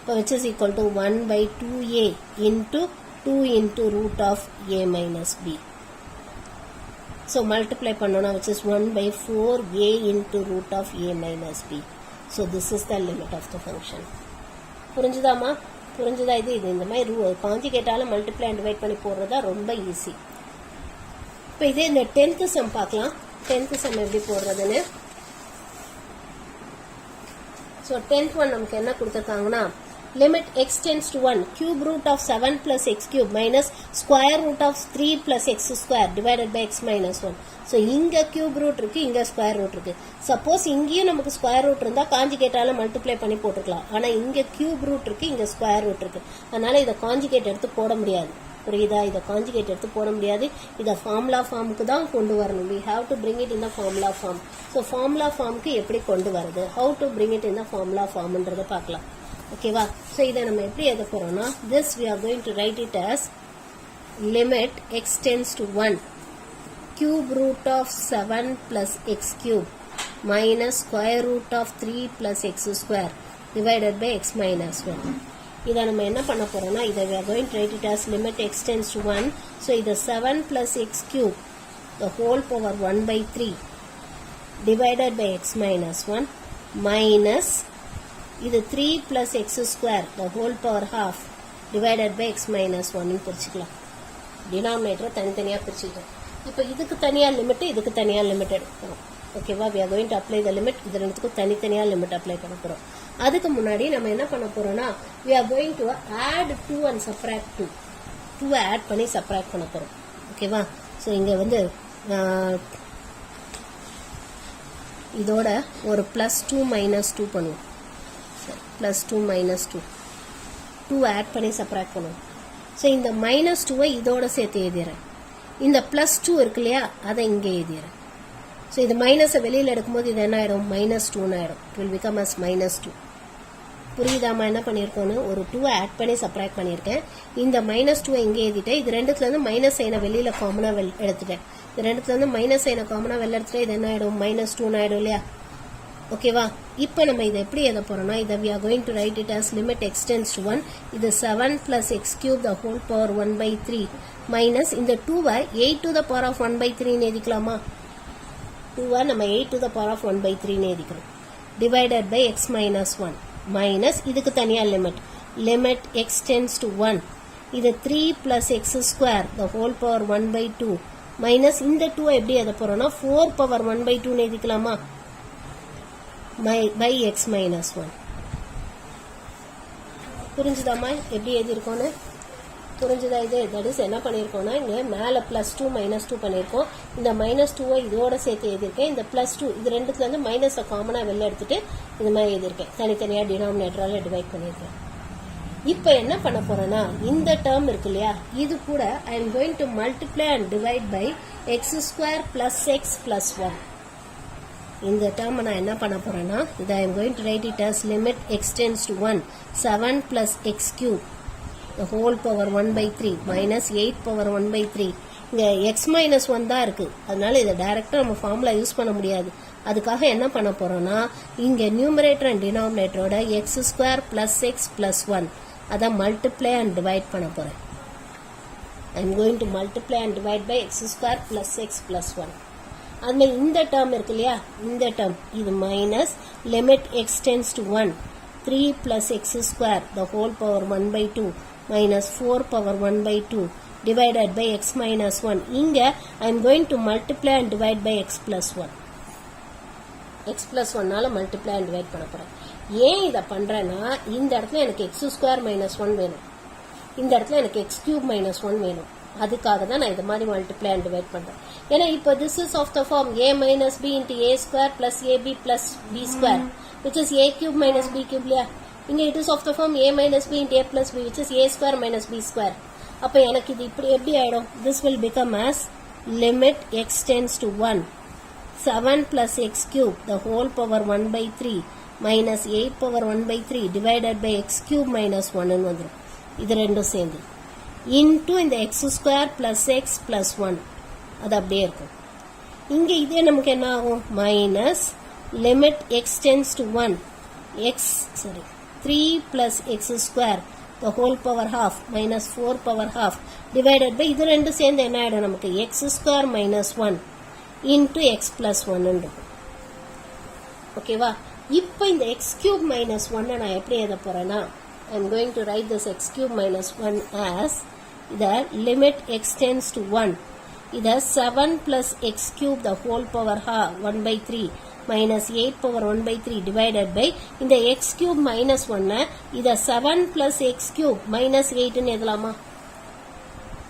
which is equal to 1/2a into 2 into root of a minus b. So multiply பண்ணோம்னா which is 1/4a into root of a minus b. So this is the limit of the function. புரிஞ்சுதாமா? புரிஞ்சுதா? இது இந்த மாதிரி காஞ்சிகேட்டால multiply and divide பண்ணி போடுறதா ரொம்ப easy. இப்போ இதே இந்த 10th சம் பார்க்கலாம். 10th சம் எப்படி போடுறதுன்னு. ஸோ 10th ஒன் நமக்கு என்ன கொடுத்துருக்காங்கன்னா limit x tends to 1 cube root of 7 plus x cube minus square root of 3 plus x square divided by x minus 1. So இங்கே கியூப் ரூட் இருக்கு, இங்கே square root இருக்கு. Suppose இங்கேயும் நமக்கு ஸ்கொயர் ரூட் இருந்தால் காஞ்சிகேட்டால மல்டிப்ளை பண்ணி போட்டுக்கலாம். ஆனால் இங்கே கியூப் ரூட் இருக்கு, இங்கே ஸ்கொயர் ரூட் இருக்கு. அதனால இதை காஞ்சிகேட் எடுத்து போட முடியாது. புரியுதா? இதை காஞ்சிகேட் எடுத்து போட முடியாது. இதை ஃபார்முலா ஃபார்முக்கு தான் கொண்டு வரணும். we have to bring it in the formula form. So formula ஃபார்முக்கு எப்படி கொண்டு வருது, how to bring it in the formula formன்றதை பார்க்கலாம். ஓகேவா? ஸோ இதை நம்ம எப்படி எழுத போறோம்னா this we are going to write it as limit x tends to 1 cube root of 7 plus x cube minus square root of 3 plus x square divided by x minus 1. இதை நம்ம என்ன பண்ண போறோம்னா இதை we are going to write it as limit x tends to 1. So இது 7 plus x cube the whole power 1/3 divided by x minus 1 minus இது 3 plus x square the whole power half divided by x minus 1 பிரிச்சுக்கலாம். டினாமினேட்டரை தனித்தனியாக பிரிச்சுக்கலாம். இப்போ இதுக்கு தனியாக limit, இதுக்கு தனியாக லிமிட் எடுக்கிறோம். ஓகேவா? we are going to apply the limit. இது ரெண்டுத்துக்கும் தனித்தனியாக லிமிட் அப்ளை பண்ண போகிறோம். அதுக்கு முன்னாடி நம்ம என்ன பண்ண போறோம்னா we are going to add 2 and subtract 2. 2 add பண்ணி சப்ராக்ட் பண்ண போறோம். ஓகேவா? ஸோ இங்கே வந்து இதோட ஒரு +2 -2 பண்ணுவோம். +2 -2 2 ஆட் பண்ணி சப்ராக்ட் பண்ணுவோம். ஸோ இந்த -2 இதோட சேர்த்து எழுதிடுறேன். இந்த +2 இருக்கு இல்லையா, அதை இங்கே எழுதிடுறேன். ஸோ இது மைனஸை வெளியில் எடுக்கும்போது இது என்ன ஆகிடும்? -2 ஆகிடும். It will become as -2. புரியுதாமா என்ன பண்ணியிருக்கோன்னு? ஒரு 2 ஆட் பண்ணி சப்ராக்ட் பண்ணியிருக்கேன். இந்த -2 இங்கே எழுதிட்டேன். இது ரெண்டுத்துலேருந்து மைனஸ் சைனை வெளியில் காமனாக எடுத்துட்டேன். இது ரெண்டுத்துலேருந்து மைனஸ் சைனை காமனாக வெளில எடுத்துட்டேன். இது என்ன ஆகிடும்? -2 ஆகிடும் இல்லையா? ஓகேவா? இப்போ நம்ம இதை எப்படி எழுத போறோம்னா இதை we are going to write it as limit x tends to 1. இது 7 plus x cube the whole power 1/3 minus இந்த 2-வை 8 to the power of 1/3 எழுதிக்கலாமா? 2-வை நம்ம 8 to the power of 1/3 எழுதிக்கிறோம். divided by x minus 1 minus இதுக்கு தனியா limit x tends to 1. இது 3 plus x square the whole power 1/2 minus இந்த 2 எப்படி எழுத போறோம்னா 4 power 1 by 2 எழுதிக்கலாமா by x minus 1. புரிஞ்சுதாமா எப்படி எழுதியிருக்கோன்னு புரிஞ்சுதா இது தட் இஸ் என்ன பண்ணியிருக்கோம்னா இங்கே மேலே +2 -2 பண்ணியிருக்கோம் இந்த -2 இதோட சேர்த்து எழுதியிருக்கேன் இந்த +2 இது ரெண்டுத்துலேருந்து மைனஸை காமனாக வெளில எடுத்துட்டு இந்த மாதிரி எழுதியிருக்கேன் தனித்தனியாக டினாமினேட்டரால் டிவைட் பண்ணியிருக்கேன் இப்போ என்ன பண்ண போறேன்னா இந்த டேர்ம் இருக்கு இல்லையா இது கூட I am going to multiply and divide by x² + x + 1 இந்த டேர்ம் நான் என்ன பண்ண போறேன்னா இதை ஐ am going to right it as limit x tends to 1 7 + x³ the whole power 1 by 3 minus 8 power 1 by 3 இங்க x minus 1 தான் இருக்கு அதனால இதை டைரக்டா நம்ம ஃபார்முலா யூஸ் பண்ண முடியாது அதுக்காக என்ன பண்ண போறோம்னா இங்க நியூமரேட்டர் அண்ட் டினாமினேட்டரோட x² + x + 1 அத மல்டிப்ளை அண்ட் டிவைட் பண்ண போறேன் I am going to multiply and divide by x² + x + 1 அதுமே இந்த டேர்ம் இருக்கு இல்லையா இந்த டேர்ம் இது minus limit x tends to 1 3 + x² the whole power 1 by 2 minus 4 power 1 by 2 divided by x minus 1 இங்க I am going to multiply and divide by x plus 1 x plus 1 நால multiply and divide பண்ண போறேன் ஏன் இத பண்றேன்னா இந்த இடத்துல எனக்கு x² minus 1 வேணும் இந்த இடத்துல எனக்கு x³ minus 1 வேணும் அதுக்காக தான் நான் இந்த மாதிரி multiply and divide பண்றேன் ஏன்னா இப்போ this is of the form a minus b into a² plus ab plus b² which is a³ minus b³ இல்லையா இங்க it is of the form a minus b into a plus b which is a² minus b². அப்ப எனக்கு இது இப்படி எப்படி ஆயிடும் this will become as limit x tends to 1 7 plus x³ the whole power 1 by 3 minus 8 power 1 by 3 divided by x³ minus 1 ன்னு வந்துரும் இது ரெண்டும் சேர்ந்து into இந்த x² plus x plus 1 அது அப்படியே இருக்கும் இங்க இதே நமக்கு என்ன ஆகும் minus limit x tends to 1 3 plus x² the whole power half minus 4 power half divided by இது ரெண்டும் சேர்ந்து என்ன ஆயிடும் நமக்கு x² minus 1 into x plus 1 இருக்கும் ஓகேவா இப்போ இந்த x³ minus 1 நான் எப்படி எழுத போறேன்னா I am going to write this x³ minus 1 as the limit x tends to 1 இது 7 plus x³ the whole power half 1 by 3 minus 8 power 1 by 3 divided by இந்த x³ minus 1 இத 7 plus x³ minus 8 ன்னு எழுதலாமா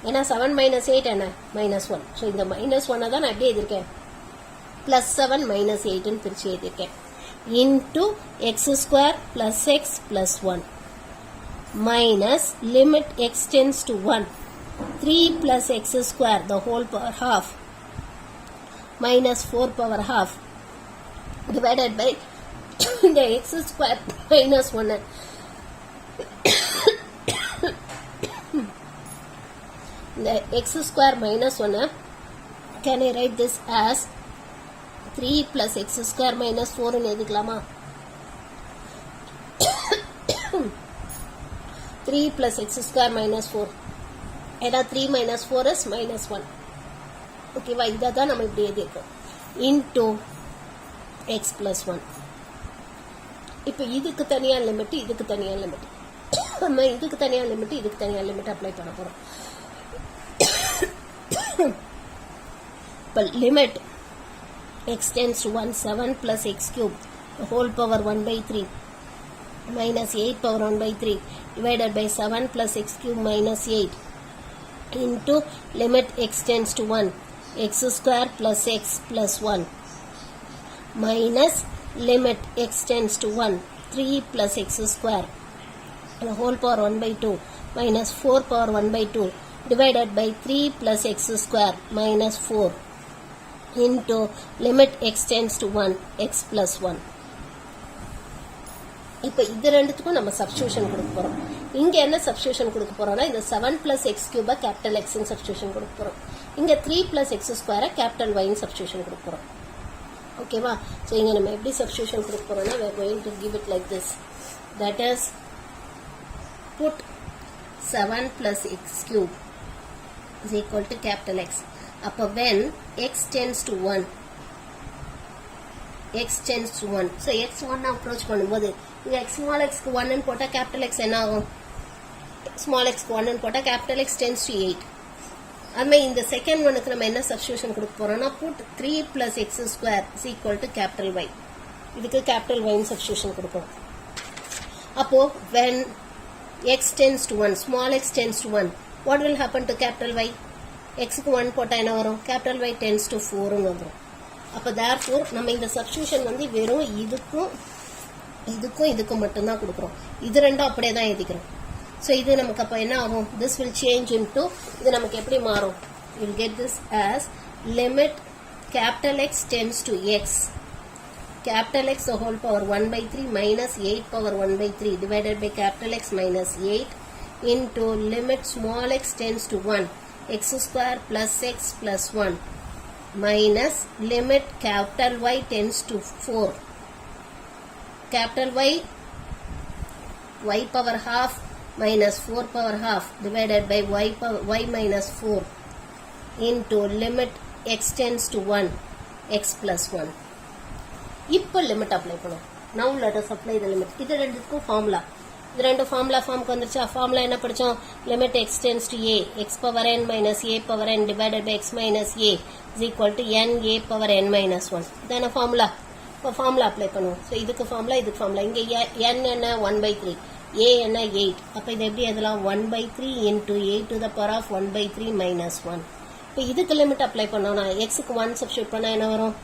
ஏன்னா 7 minus 8 என்ன minus 1 so இந்த minus 1 தான் நான் அப்படியே எழுதிருக்கேன் plus 7 minus 8 ன்னு பிரிச்சு எழுதிருக்கேன் into x² plus x plus 1 minus limit x tends to 1 3 plus x² the whole power half minus 4 power half divided by the x² minus 1 the x² minus 1 can I write this as 3 plus x² minus 4 ன்னு எழுதிக்கலாமா 3 plus x² minus 4 ஏன்னா 3 minus 4 is minus 1 ஓகேவா இதை தான் நம்ம இப்படி எழுதியிருக்கோம் into x plus 1 இப்போ இதுக்கு தனியா லிமிட் இதுக்கு தனியா லிமிட் நம்ம இதுக்கு தனியா லிமிட் இதுக்கு தனியா லிமிட் அப்ளை பண்ண போறோம் இப்போ limit x tends to 1 7 plus x³ the whole power 1 by 3 minus 8 power 1 by 3 divided by 7 plus x³ minus 8 into limit x tends to 1 x² plus x plus 1 minus limit x tends to 1 3 plus x² the whole power 1 by 2 minus 4 power 1 by 2 divided by 3 plus x² minus 4 into limit x tends to 1 x plus 1 இப்போ இது ரெண்டுத்துக்கும் நம்ம substitution கொடுக்க போறோம் இங்க என்ன substitution கொடுக்க போறோம்னா இந்த 7 plus x³ கேபிட்டல் x ன்னு சப்ஸ்டிடியூஷன் கொடுக்க போறோம் இங்க 3 plus x² கேபிட்டல் y ன்னு சப்ஸ்டிடியூஷன் கொடுக்க போறோம் ஓகேவா சோ இங்க நம்ம எப்படி சப்ஸ்டிடியூஷன் கொடுக்க போறோம்னா we are going to give it like this that is put 7 plus x³ is equal to capital X அப்ப when x tends to 1 x tends to 1 so x 1 approach பண்ணும்போது இங்க x small x க்கு 1 ன்னு போட்டா capital X என்ன ஆகும் small x க்கு 1 ன்னு போட்டா capital X tends to 8 அதுமாதிரி இந்த செகண்ட் ஒனுக்கு நம்ம என்ன சப்ஸ்டியூஷன் கொடுக்க போறோம்னா put 3 plus x square is equal to capital Y. இதுக்கு capital Y சப்ஸ்டியூஷன் கொடுக்கணும். அப்போ when x tends to 1, small x tends to 1, what will happen to capital Y? x க்கு 1 போட்டா என்ன வரும்? capital Y tends to 4 வந்துரும். அப்ப therefore நம்ம இந்த சப்ஸ்டியூஷன் வந்து வெறும் இதுக்கும் மட்டும்தான் கொடுக்குறோம். இது ரெண்டும் அப்படியே தான் எழுதிக்கிறோம். ஸோ இது நமக்கு அப்போ என்ன ஆகும்? this will change into இது நமக்கு எப்படி மாறும்? you will get this as limit capital X tends to x, capital X the whole power 1 by 3 minus 8 power 1 by 3 divided by capital X minus 8 into limit small x tends to 1, x square plus x plus 1 minus limit capital Y tends to 4, capital y power half minus 4 power half divided by y minus 4 into limit x tends to 1, x plus 1. இப்போ limit apply பண்ணும். now let us apply the limit. இது ரெண்டுக்கும் formula. இது ரெண்டு formula ஃபார்முக்கு வந்துருச்சா? Formula என்ன படிச்சோம்? limit x tends to a, x power n minus a power n divided by x minus a is equal to n a power n minus 1. இதான formula. இப்போ ஃபார்முலா அப்ளை பண்ணுவோம். So இதுக்கு formula, இதுக்கு formula. இங்கே n என்ன? 1 by 3, a என்ன? 8. அப்போ இது எப்படி எழுதலாம்? 1 by 3 into a to the power of 1 by 3 minus 1. இப்போ இதுக்கு லிமிட் அப்ளை பண்ணோம்னா எக்ஸுக்கு 1 சப்ஸ்டியூட் பண்ணால் என்ன வரும்?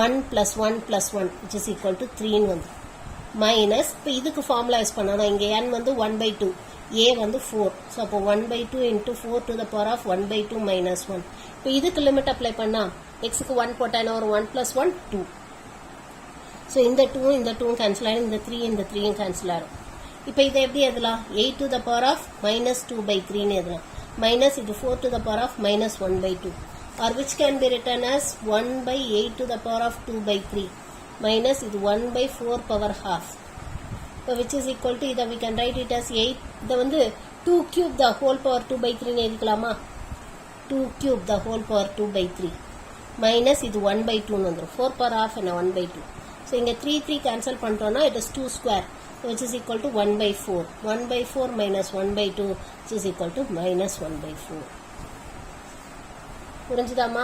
1 plus 1 plus 1 which is equal to 3 வந்து மைனஸ் இப்போ இதுக்கு ஃபார்முலா யூஸ் பண்ணோம்னா இங்கே n வந்து 1 by 2, a வந்து 4. ஸோ அப்போ 1 by 2 into 4 to the power of 1 by 2 minus 1. இப்போ இதுக்கு லிமிட் அப்ளை பண்ணால் எக்ஸுக்கு 1 போட்டால் என்ன வரும்? 1 plus 1 2. ஸோ இந்த 2 கேன்சல் ஆகிடும், இந்த 3 இந்த 3 கேன்சல் ஆகிடும். இப்போ இதை எப்படி எழுதலாம்? 8 to the power of minus 2 by 3 எழுதலாம். மைனஸ் இது 4 to the power of minus 1 by 2, or which can be written as 1 by 8 to the power of 2 by 3 minus இது 1 by 4 power half. So which is equal to இதை we can write it as 8. இதை வந்து 2 cube the whole power 2 by 3 எழுதிக்கலாமா? 2 cube the whole power 2 by 3 minus இது 1 by 2 வந்துரும். 4 power half and 1 by 2. So இங்க 3 cancel பண்ணிட்டோம்னா it is 2 square, which is equal to 1 by 4. 1 by 4 minus 1 by 2 which is equal to minus 1 by 4. புரிஞ்சுதாம்மா?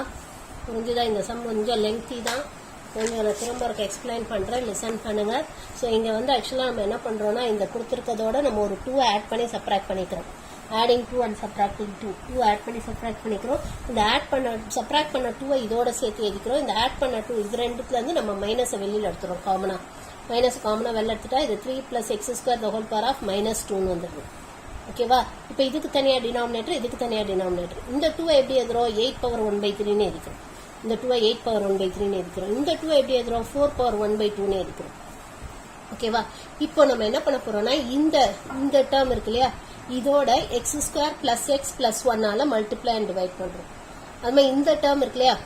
புரிஞ்சுதா? இந்த some கொஞ்சம் lengthy தான், கொஞ்சம் நான் திரும்ப இருக்க எக்ஸ்பிளைன் பண்ணுறேன், லிசன் பண்ணுங்கள். ஸோ இங்கே வந்து ஆக்சுவலாக நம்ம என்ன பண்ணுறோன்னா இந்த கொடுத்துருக்கதோட நம்ம ஒரு 2 ஆட் பண்ணி சப்ராக்ட் பண்ணிக்கிறோம். ஆடிங் 2 அண்ட் சப்ராக்டிங் 2 ஆட் பண்ணி சப்ராக்ட் பண்ணிக்கிறோம். இந்த ஆட் பண்ண சப்ராக்ட் பண்ண 2 இதோட சேர்த்து எழுதிக்கிறோம். இந்த ஆட் பண்ண 2 இது ரெண்டுத்துலேருந்து நம்ம மைனஸை வெளியில் எடுத்துகிறோம். மைனஸ் காமனாக வெளில எடுத்துட்டா இது 3 plus x square the whole power of minus 2 வந்துடும். ஓகேவா? இப்போ இதுக்கு தனியாக டினாமினேட்டர், இதுக்கு தனியாக டினாமினேட்டர். இந்த 2 எப்படி எழுதுறோம்? 8 power 1 by 3 எழுதிக்கிறோம். இந்த 2 8 power 1 by 3 எழுதிக்கிறோம். இந்த 2 எப்படி எழுதுறோம்? 4 power 1 by 2 எழுதிக்கிறோம். ஓகேவா? இப்போ நம்ம என்ன பண்ண போறோம்னா இந்த டேர்ம் இருக்கு இல்லையா, இதோட x square plus x plus 1ஆல மல்டிப்ளை அண்ட் டிவைட் பண்றோம். அதுமாதிரி இந்த டேர்ம் இருக்கு இல்லையா,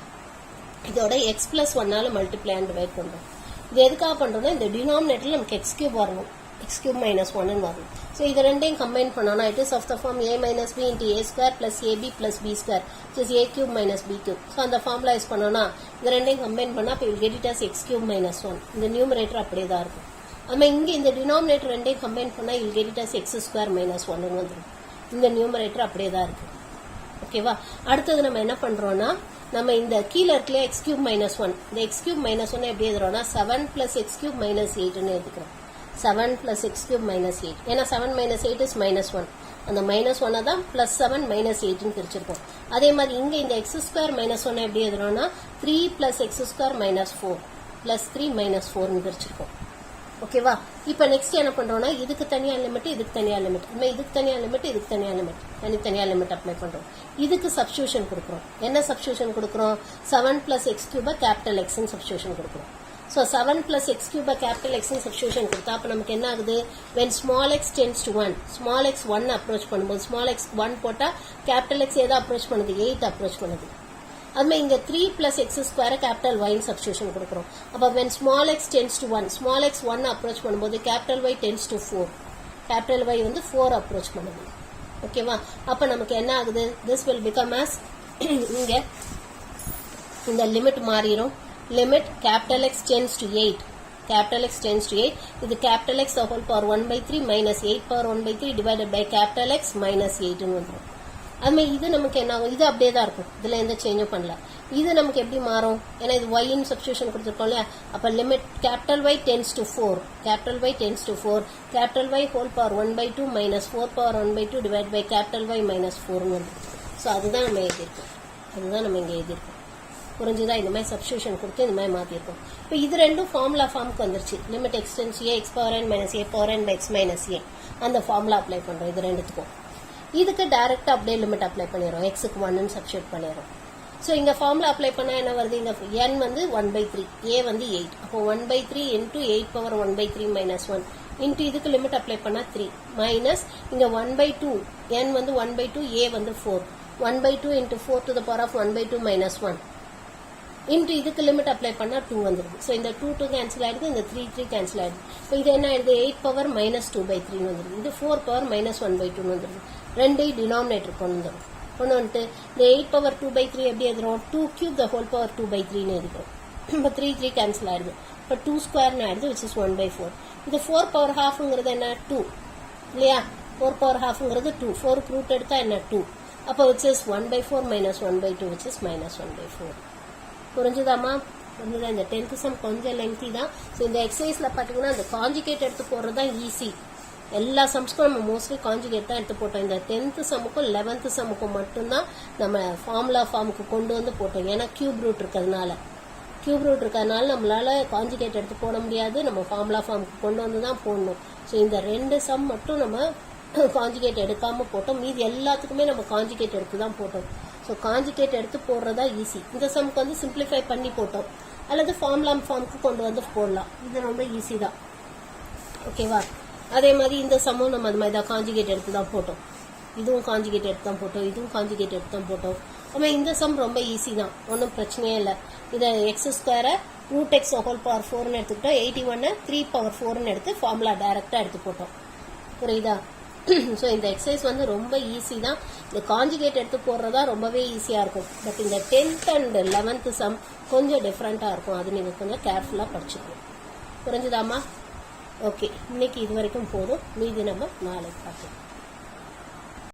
இதோட x பிளஸ் 1ஆல மல்டிப்ளை அண்ட் டிவைட் பண்றோம். இது எதுக்காக பண்றோம்னா இந்த டினாமினேட்டர்ல நமக்கு x கியூப் வரணும், x cube minus 1 வரணும். ஸோ இது ரெண்டையும் கம்பைன் பண்ணோம்னா it is of the form a minus b into a square plus ab plus b square which is a cube minus b cube. So அந்த formula use பண்ணோம்னா இது ரெண்டையும் combine பண்ணால் இப்போ will get it as x cube minus 1. இந்த numerator அப்படியே தான் இருக்கும். அதுமாதிரி இங்கே இந்த டினாமினேட்டர் ரெண்டையும் கம்பைன் பண்ணால் will get it as x square minus 1 வந்துடும். இந்த நியூமரேட்டர் அப்படியே தான் இருக்கு. ஓகேவா? அடுத்தது நம்ம என்ன பண்றோம்னா நம்ம இந்த கீழே இருக்கலையே x cube minus 1, இந்த x cube minus 1 எப்படி எழுதுறோம்னா 7 plus x cube minus 8ன்னு எழுதிக்கிறோம். 7 plus x cube minus 8. ஏன்னா 7 minus 8 is minus 1. அந்த minus 1 தான் plus 7 minus 8ன்னு பிரிச்சிருக்கோம். அதே மாதிரி இங்க இந்த x square minus 1 எப்படி எழுதுறோம்னா 3 plus x square minus 4 plus 3 minus 4ன்னு பிரிச்சிருக்கோம். ஓகேவா? இப்போ நெக்ஸ்ட் என்ன பண்றோம்னா இதுக்கு தனியா லிமிட், இதுக்கு தனியா லிமிட், இதுக்கு தனியா லிமிட், இதுக்கு தனியா லிமிட், தனித்தனியா லிமிட் அப்ளை பண்றோம். இதுக்கு சப்ஸ்டியூஷன் கொடுக்குறோம். என்ன சப்ஸ்டியூஷன் கொடுக்குறோம்? 7 plus x cube capital x ன்னு சப்ஸ்டியூஷன் கொடுக்குறோம். So 7 plus x cube capital X ன்னு substitution கொடுத்தா அப்ப நமக்கு என்ன ஆகுது? when small x tends to 1, small x 1 approach பண்ணும்போது small x 1 போட்டா capital X எதை approach பண்ணுது? 8 approach பண்ணுது. அதுமே இங்க 3 plus x square capital Y ன்னு substitution கொடுக்கிறோம். அப்ப when small x tends to 1, small x 1 approach பண்ணும்போது capital Y tends to 4, capital Y வந்து 4 approach பண்ணுது. ஓகேவா? அப்ப நமக்கு என்ன ஆகுது? this will become as இங்க இந்த limit மாறிரும். limit capital X tends to 8, capital X tends to 8, இது capital X the whole power 1 by 3 minus 8 power 1 by 3 divided by capital X minus 8 ன்னு வந்துரும். அதுமாதிரி இது நமக்கு என்ன ஆகும், இது அப்படியே தான் இருக்கும், இதில் எந்த சேஞ்சும் பண்ணல. இது நமக்கு எப்படி மாறும், ஏன்னா இது ஒய்ன்னு சப்ஸ்டியூஷன் கொடுத்துருக்கோம் இல்லையா. அப்போ limit capital Y tends to 4, capital Y tends to 4, capital Y whole power 1/2 minus 4 power 1/2 divide by capital Y minus 4 வருது. ஸோ அதுதான் நம்ம எழுதியிருக்கோம், அதுதான் நம்ம இங்கே எழுதியிருக்கோம். புரிஞ்சுதா? இந்த மாதிரி சப்ஸ்டியூஷன் கொடுத்து இந்த மாதிரி மாற்றிருக்கோம். இப்போ இது ரெண்டும் ஃபார்முலா ஃபார்முக்கு வந்துருச்சு. Limit x tends A x power n minus A power n by x minus A, அந்த ஃபார்முலா அப்ளை பண்ணுறோம் இது ரெண்டுத்துக்கும். இதுக்கு டைரெக்டாக அப்படியே லிமிட் அப்ளை பண்ணிடுறோம், எக்ஸுக்கு 1ன்னு சப்ஸ்டியூட் பண்ணிடுறோம். ஸோ இங்கே ஃபார்முலா அப்ளை பண்ணால் என்ன வருது, இங்கே n வந்து 1/3, A வந்து 8, அப்போ 1/3 இன்ட்டு 8 பவர் 1/3 மைனஸ் 1 இன்ட்டு இதுக்கு லிமிட் அப்ளை பண்ணால் 3 மைனஸ் இங்கே 1/2, n வந்து 1/2, A வந்து 4, 1/2 into 4 to the power of 1/2 minus 1 into இதுக்கு லிமிட் அப்ளை பண்ணால் 2 வந்துடுது. ஸோ இந்த 2 கேன்சல் ஆகிடுது, இந்த 3 கேன்சல் ஆகிடுது. இப்போ இது என்ன ஆயிடுது, 8 பவர் மைனஸ் 2/3 வந்துடுது, இது 4 பவர் மைனஸ் 1/2 வந்துடுது. ரெண்டையும் டினாமினேட்டர் கொண்டு வந்துட்டு இந்த 8 பவர் 2/3 எப்படி எழுதுறோம், 2 கியூப் த ஹோல் பவர் 2/3 எழுதுறோம். இப்போ 3 கேன்சல் ஆயிடுது. இப்போ 2 ஸ்கொயர்னு ஆயிடுது, விச் இஸ் 1/4. இது 4 பவர் ஹாஃப்ங்கிறது என்ன, 2 இல்லையா. 4 பவர் ஹாஃப்ங்கிறது 2, 4க்கு ரூட் எடுத்தா என்ன 2, அப்போ which is 1/4 minus 1/2 which is minus 1/4. புரிஞ்சுதாமா? புரிஞ்சுதா? இந்த 10th சம் கொஞ்சம் லெங்தி தான். ஸோ இந்த எக்ஸசைஸில் பார்த்தீங்கன்னா அந்த காஞ்சிகேட் எடுத்து போடுறது தான் ஈஸி. எல்லா சம்ஸ்க்கும் நம்ம மோஸ்ட்லி காஞ்சிகேட் தான் எடுத்து போட்டோம். இந்த 10th சம்முக்கும் 11th சம்முக்கும் மட்டும்தான் நம்ம ஃபார்முலா ஃபார்முக்கு கொண்டு வந்து போட்டோம். ஏன்னா கியூப் ரூட் இருக்கிறதுனால நம்மளால காஞ்சிகேட் எடுத்து போட முடியாது, நம்ம ஃபார்முலா ஃபார்முக்கு கொண்டு வந்து தான் போடணும். ஸோ இந்த 2 சம் மட்டும் நம்ம காஞ்சிகேட் எடுக்காமல் போட்டோம், மீதி எல்லாத்துக்குமே நம்ம காஞ்சிகேட் எடுத்து தான் போட்டோம். ஸோ காஞ்சிகேட் எடுத்து போடுறதா ஈஸி. இந்த சம்க்கு வந்து சிம்பிளிஃபை பண்ணி போட்டோம், அல்லது ஃபார்முலா ஃபார்முக்கு கொண்டு வந்து போடலாம். இது ரொம்ப ஈஸி தான், ஓகேவா? அதே மாதிரி இந்த சம்மும் நம்ம அது மாதிரி தான் காஞ்சிகேட் எடுத்து தான் போட்டோம், இதுவும் காஞ்சிகேட் எடுத்து தான் போட்டோம், இதுவும் காஞ்சிகேட் எடுத்து தான் போட்டோம். ஆனால் இந்த சம் ரொம்ப ஈஸி தான், ஒன்றும் பிரச்சனையே இல்லை. இதை எக்ஸ் ஸ்கொயரை ரூட் எக்ஸ் ஹோல் பவர் 4ன்னு எடுத்துக்கிட்டோம், 81 3 பவர் 4ன்னு எடுத்து ஃபார்முலா டைரெக்டாக எடுத்து போட்டோம். புரியுதா? ஸோ இந்த எக்ஸசைஸ் வந்து ரொம்ப ஈஸி தான். இந்த காஞ்சிகேட் எடுத்து போடுறதா ரொம்பவே ஈஸியாக இருக்கும். பட் இந்த 10th அண்ட் 11th சம் கொஞ்சம் டிஃப்ரெண்ட்டாக இருக்கும், அது நீங்கள் கொஞ்சம் கேர்ஃபுல்லாக படிச்சுக்கணும். புரிஞ்சுதாம்மா? ஓகே, இன்னைக்கு இது வரைக்கும் போதும், மீதி நம்ம நாளைக்கு பார்க்கலாம்.